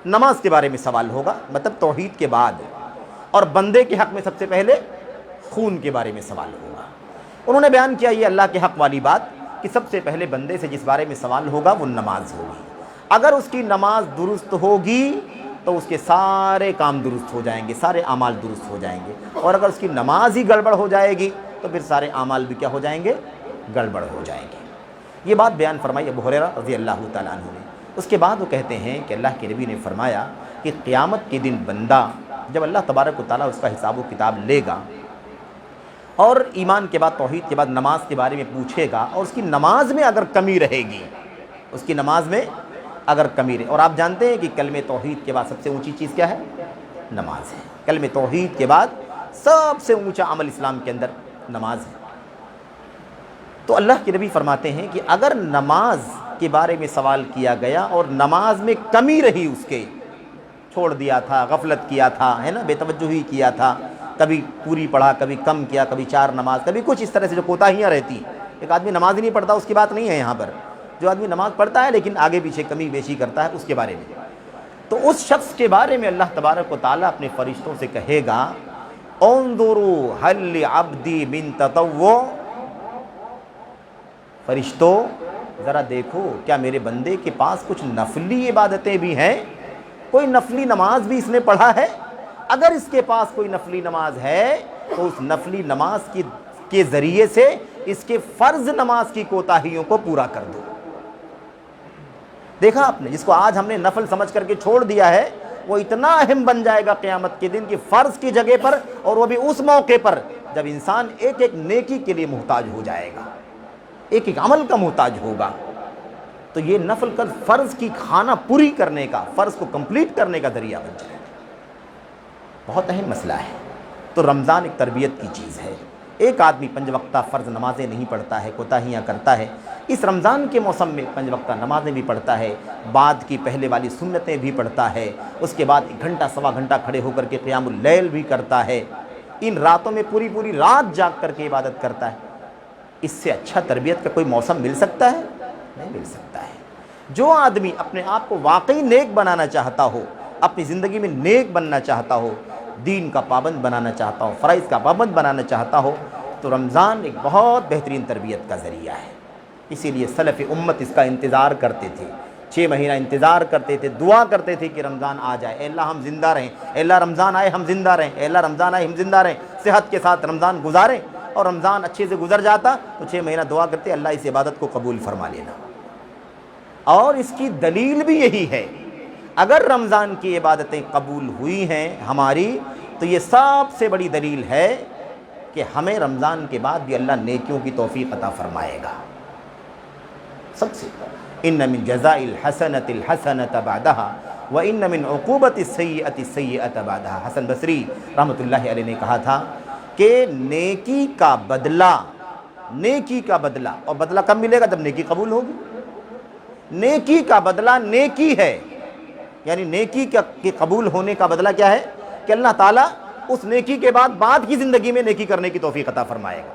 نماز کے بارے میں سوال ہوگا، مطلب توحید کے بعد. اور بندے کے حق میں سب سے پہلے خون کے بارے میں سوال ہوگا. انہوں نے بیان کیا یہ اللہ کے حق والی بات کہ سب سے پہلے بندے سے جس بارے میں سوال ہوگا وہ نماز ہوگی. اگر اس کی نماز درست ہوگی تو اس کے سارے کام درست ہو جائیں گے، سارے اعمال درست ہو جائیں گے. اور اگر اس کی نماز ہی گڑبڑ ہو جائے گی تو پھر سارے اعمال بھی کیا ہو جائیں گے؟ گڑبڑ ہو جائیں گے. یہ بات بیان فرمائی ابو ہریرہ رضی اللہ تعالیٰ عنہ نے. اس کے بعد وہ کہتے ہیں کہ اللہ کے نبی نے فرمایا کہ قیامت کے دن بندہ جب اللہ تبارک و تعالیٰ اس کا حساب و کتاب لے گا اور ایمان کے بعد، توحید کے بعد نماز کے بارے میں پوچھے گا، اور اس کی نماز میں اگر کمی رہے گی، اور آپ جانتے ہیں کہ کلمہ توحید کے بعد سب سے اونچی چیز کیا ہے؟ نماز ہے. کلمہ توحید کے بعد سب سے اونچا عمل اسلام کے اندر نماز ہے. تو اللہ کے نبی فرماتے ہیں کہ اگر نماز کے بارے میں سوال کیا گیا اور نماز میں کمی رہی، اس کے چھوڑ دیا تھا، غفلت کیا تھا، ہے نا، بے توجہی کیا تھا، کبھی پوری پڑھا، کبھی کم کیا، کبھی 4 نماز، کبھی کچھ اس طرح سے جو کوتاہیاں رہتی. ایک آدمی نماز ہی نہیں پڑھتا، اس کی بات نہیں ہے یہاں پر. جو آدمی نماز پڑھتا ہے لیکن آگے پیچھے کمی بیشی کرتا ہے، اس کے بارے میں. تو اس شخص کے بارے میں اللہ تبارک و تعالیٰ اپنے فرشتوں سے کہے گا انظروا هل لعبدی من تطوع، فرشتوں ذرا دیکھو کیا میرے بندے کے پاس کچھ نفلی عبادتیں بھی ہیں، کوئی نفلی نماز بھی اس نے پڑھا ہے؟ اگر اس کے پاس کوئی نفلی نماز ہے تو اس نفلی نماز کے ذریعے سے اس کے فرض نماز کی کوتاہیوں کو پورا کر دو. دیکھا آپ نے، جس کو آج ہم نے نفل سمجھ کر کے چھوڑ دیا ہے وہ اتنا اہم بن جائے گا قیامت کے دن کہ فرض کی جگہ پر، اور وہ بھی اس موقع پر جب انسان ایک ایک نیکی کے لیے محتاج ہو جائے گا، ایک ایک عمل کا محتاج ہوگا. تو یہ نفل کا فرض کی کھانا پوری کرنے کا، فرض کو کمپلیٹ کرنے کا ذریعہ بن جائے. بہت اہم مسئلہ ہے. تو رمضان ایک تربیت کی چیز ہے. ایک آدمی 5 وقتہ فرض نمازیں نہیں پڑھتا ہے، کوتاہیاں کرتا ہے. اس رمضان کے موسم میں 5 وقتہ نمازیں بھی پڑھتا ہے، بعد کی پہلے والی سنتیں بھی پڑھتا ہے، اس کے بعد 1 گھنٹہ سوا گھنٹہ کھڑے ہو کر کے قیام اللیل بھی کرتا ہے. ان راتوں میں پوری رات جاگ کر کے عبادت کرتا ہے. اس سے اچھا تربیت کا کوئی موسم مل سکتا ہے؟ نہیں مل سکتا ہے. جو آدمی اپنے آپ کو واقعی نیک بنانا چاہتا ہو، اپنی زندگی میں نیک بننا چاہتا ہو، دین کا پابند بنانا چاہتا ہو، فرائض کا پابند بنانا چاہتا ہو، تو رمضان ایک بہت بہترین تربیت کا ذریعہ ہے. اسی لیے سلف امت اس کا انتظار کرتے تھے، 6 مہینہ انتظار کرتے تھے، دعا کرتے تھے کہ رمضان آ جائے، اے اللہ ہم زندہ رہیں، اے اللہ رمضان آئے ہم زندہ رہیں، اے اللہ رمضان آئے ہم زندہ رہیں، صحت کے ساتھ رمضان گزاریں. اور رمضان اچھے سے گزر جاتا تو 6 مہینہ دعا کرتے اللہ اس عبادت کو قبول فرما لینا. اور اس کی دلیل بھی یہی ہے، اگر رمضان کی عبادتیں قبول ہوئی ہیں ہماری تو یہ سب سے بڑی دلیل ہے کہ ہمیں رمضان کے بعد بھی اللہ نیکیوں کی توفیق عطا فرمائے گا. سب سے ان من جزاء الحسنۃ الحسنۃ بعدها وان من عقوبۃ السیئۃ السیئۃ بعدها. حسن بصری رحمۃ اللہ علیہ نے کہا تھا کہ نیکی کا بدلہ، اور بدلہ کب ملے گا؟ جب نیکی قبول ہوگی. نیکی کا بدلہ نیکی ہے، یعنی نیکی کے قبول ہونے کا بدلہ کیا ہے کہ اللہ تعالیٰ اس نیکی کے بعد کی زندگی میں نیکی کرنے کی توفیق عطا فرمائے گا.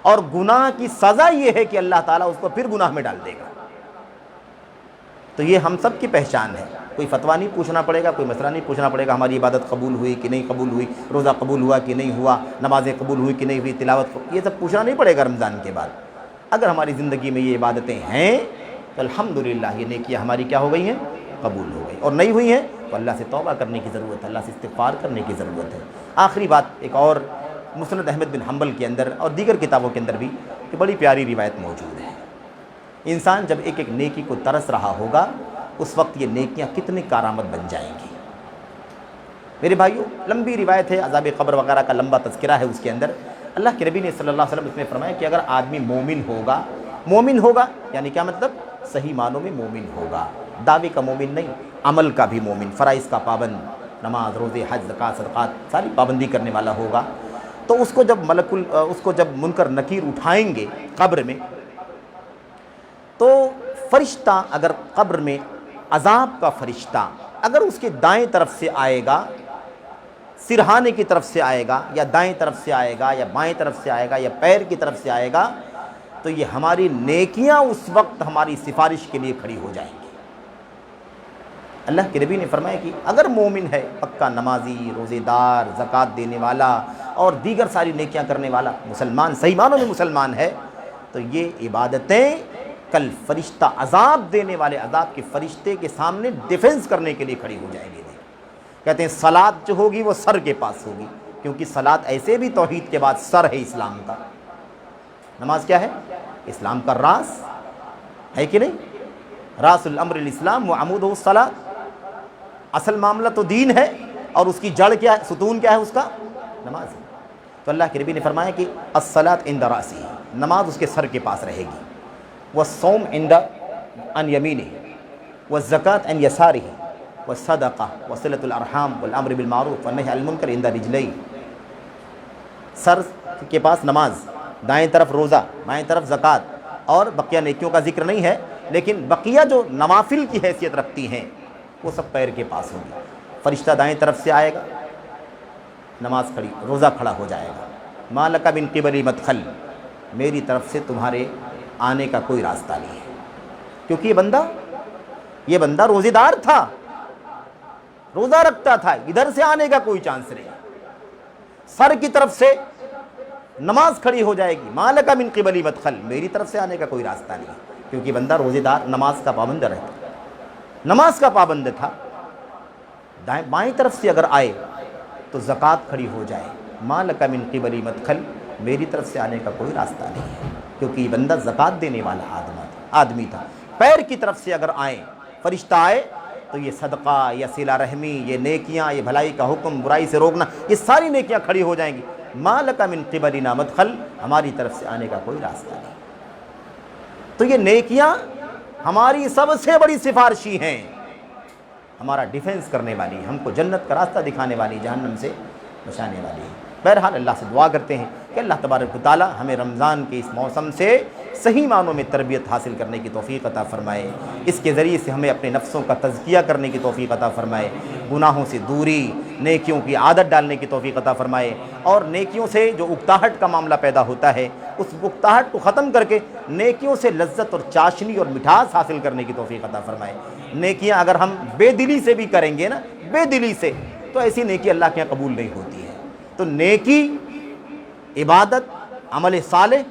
اور گناہ کی سزا یہ ہے کہ اللہ تعالیٰ اس کو پھر گناہ میں ڈال دے گا. تو یہ ہم سب کی پہچان ہے. کوئی فتویٰ نہیں پوچھنا پڑے گا، کوئی مسئلہ نہیں پوچھنا پڑے گا ہماری عبادت قبول ہوئی کہ نہیں قبول ہوئی، روزہ قبول ہوا کہ نہیں ہوا، نمازیں قبول ہوئی کہ نہیں ہوئی، تلاوت، یہ سب پوچھنا نہیں پڑے گا رمضان کے بعد. اگر ہماری زندگی میں یہ عبادتیں ہیں تو الحمدللہ یہ نیکیاں ہماری کیا ہو گئی ہیں؟ قبول ہو گئی. اور نہیں ہوئی ہیں تو تو اللہ سے توبہ کرنے کی ضرورت ہے، اللہ سے استغفار کرنے کی ضرورت ہے۔ آخری بات ایک اور مسند احمد بن حنبل کے اندر اور دیگر کتابوں کے اندر بھی کہ بڑی پیاری روایت موجود ہے۔ انسان جب ایک ایک نیکی کو ترس رہا ہوگا اس وقت یہ نیکیاں کتنے کارآمد بن جائیں گی۔ میرے بھائیوں، لمبی روایت ہے، عذاب قبر وغیرہ کا لمبا تذکرہ ہے اس کے اندر۔ اللہ کے نبی نے صلی اللہ علیہ وسلم اس میں فرمایا کہ اگر آدمی مومن ہوگا یعنی کیا مطلب؟ صحیح معنوں میں مومن ہوگا، دعوے کا مومن نہیں، عمل کا بھی مومن، فرائض کا پابند، نماز، روزے، حج، زکوٰۃ، صدقات ساری پابندی کرنے والا ہوگا، تو اس کو جب منکر نکیر اٹھائیں گے قبر میں، تو فرشتہ اگر قبر میں عذاب کا فرشتہ اگر اس کے دائیں طرف سے آئے گا، سرہانے کی طرف سے آئے گا یا دائیں طرف سے آئے گا یا بائیں طرف سے آئے گا یا پیر کی طرف سے آئے گا، تو یہ ہماری نیکیاں اس وقت ہماری سفارش کے لیے کھڑی ہو جائیں گی۔ اللہ کے نبی نے فرمایا کہ اگر مومن ہے، پکا نمازی، روزے دار، زکوٰۃ دینے والا اور دیگر ساری نیکیاں کرنے والا مسلمان، صحیح معنوں میں مسلمان ہے، تو یہ عبادتیں کل فرشتہ عذاب دینے والے عذاب کے فرشتے کے سامنے ڈیفنس کرنے کے لیے کھڑی ہو جائیں گی۔ کہتے ہیں صلاۃ جو ہوگی وہ سر کے پاس ہوگی، کیونکہ صلاۃ ایسے بھی توحید کے بعد سر ہے اسلام کا۔ نماز کیا ہے؟ اسلام کا راس ہے کہ نہیں؟ راس الامر الاسلام و عمودہ الصلاۃ، اصل معاملہ تو دین ہے اور اس کی جڑ کیا ہے، ستون کیا ہے اس کا؟ نماز ہے۔ تو اللہ کے نبی نے فرمایا کہ الصلاۃ عند راسہ، نماز اس کے سر کے پاس رہے گی، والصوم عند عن یمینہ، والزکوٰۃ عن یسارہ، والصدقہ وصلۃ الارحام والامر بالمعروف والنہی عن المنکر عند رجلہ۔ سر کے پاس نماز، دائیں طرف روزہ، بائیں طرف زکوٰۃ، اور بقیہ نیکیوں کا ذکر نہیں ہے، لیکن بقیہ جو نوافل کی حیثیت رکھتی ہیں وہ سب پیر کے پاس ہوگی۔ فرشتہ دائیں طرف سے آئے گا، نماز کھڑی، روزہ کھڑا ہو جائے گا، ما لک من قبلی مدخل، میری طرف سے تمہارے آنے کا کوئی راستہ نہیں ہے، کیونکہ یہ بندہ روزے دار تھا، روزہ رکھتا تھا، ادھر سے آنے کا کوئی چانس نہیں۔ سر کی طرف سے نماز کھڑی ہو جائے گی، ما لک من قبلی مدخل، میری طرف سے آنے کا کوئی راستہ نہیں، کیونکہ بندہ روزے دار، نماز کا پابند رہتا، نماز کا پابند تھا۔ بائیں طرف سے اگر آئے تو زکوٰۃ کھڑی ہو جائے، ما لک من قبلی مدخل، میری طرف سے آنے کا کوئی راستہ نہیں ہے، کیونکہ یہ بندہ زکوٰۃ دینے والا آدمی تھا۔ پیر کی طرف سے اگر آئیں، فرشتہ آئے، تو یہ صدقہ، یہ صلہ رحمی، یہ نیکیاں، یہ بھلائی کا حکم، برائی سے روکنا، یہ ساری نیکیاں کھڑی ہو جائیں گی، ما لک من قبلنا مدخل، ہماری طرف سے آنے کا کوئی راستہ نہیں۔ تو یہ نیکیاں ہماری سب سے بڑی سفارشی ہیں، ہمارا ڈیفنس کرنے والی، ہم کو جنت کا راستہ دکھانے والی، جہنم سے بچانے والی ہے۔ بہرحال اللہ سے دعا کرتے ہیں کہ اللہ تبارک و تعالی ہمیں رمضان کے اس موسم سے صحیح معنوں میں تربیت حاصل کرنے کی توفیق عطا فرمائے، اس کے ذریعے سے ہمیں اپنے نفسوں کا تزکیہ کرنے کی توفیق عطا فرمائے، گناہوں سے دوری، نیکیوں کی عادت ڈالنے کی توفیق عطا فرمائے، اور نیکیوں سے جو اکتاہٹ کا معاملہ پیدا ہوتا ہے اس اکتاہٹ کو ختم کر کے نیکیوں سے لذت اور چاشنی اور مٹھاس حاصل کرنے کی توفیق عطا فرمائے۔ نیکیاں اگر ہم بے دلی سے بھی کریں گے نا، بے دلی سے، تو ایسی نیکی اللہ کے یہاں قبول نہیں ہوتی ہے۔ تو نیکی، عبادت، عمل صالح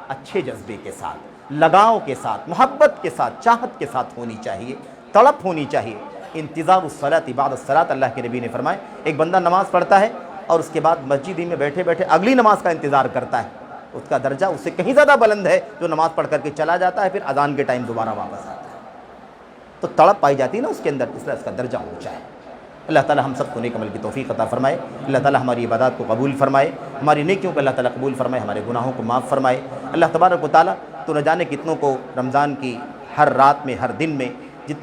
اچھے جذبے کے ساتھ، لگاؤ کے ساتھ، محبت کے ساتھ، چاہت کے ساتھ ہونی چاہیے، تڑپ ہونی چاہیے۔ انتظار الصلاۃ بعد الصلاۃ، اللہ کے نبی نے فرمایا ایک بندہ نماز پڑھتا ہے اور اس کے بعد مسجد میں بیٹھے بیٹھے اگلی نماز کا انتظار کرتا ہے، اس کا درجہ اس سے کہیں زیادہ بلند ہے جو نماز پڑھ کر کے چلا جاتا ہے پھر اذان کے ٹائم دوبارہ واپس آتا ہے۔ تو تڑپ پائی جاتی ہے نا اس کے اندر، اس لیے اس کا درجہ اونچا ہے۔ اللہ تعالی ہم سب کو نیک عمل کی توفیق عطا فرمائے، اللہ تعالی ہماری عبادات کو قبول فرمائے، ہماری نیکیوں کو اللہ تعالی قبول فرمائے، ہمارے گناہوں کو معاف فرمائے۔ اللہ تبارک و تعالی تو نہ جانے کتنوں کو رمضان کی ہر رات میں، ہر دن میں،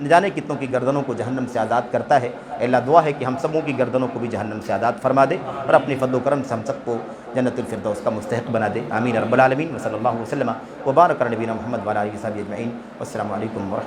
نہ جانے کتنوں کی گردنوں کو جہنم سے آزاد کرتا ہے۔ اللہ دعا ہے کہ ہم سبوں کی گردنوں کو بھی جہنم سے آزاد فرما دے اور اپنے فضل و کرم سے ہم سب کو جنت الفردوس کا مستحق بنا دے۔ آمین رب العالمین، وصلی اللہ وسلم وبارک علی نبینا محمد وعلی آلہ وصحبہ اجمعین، والسلام علیکم ورحمۃ اللہ۔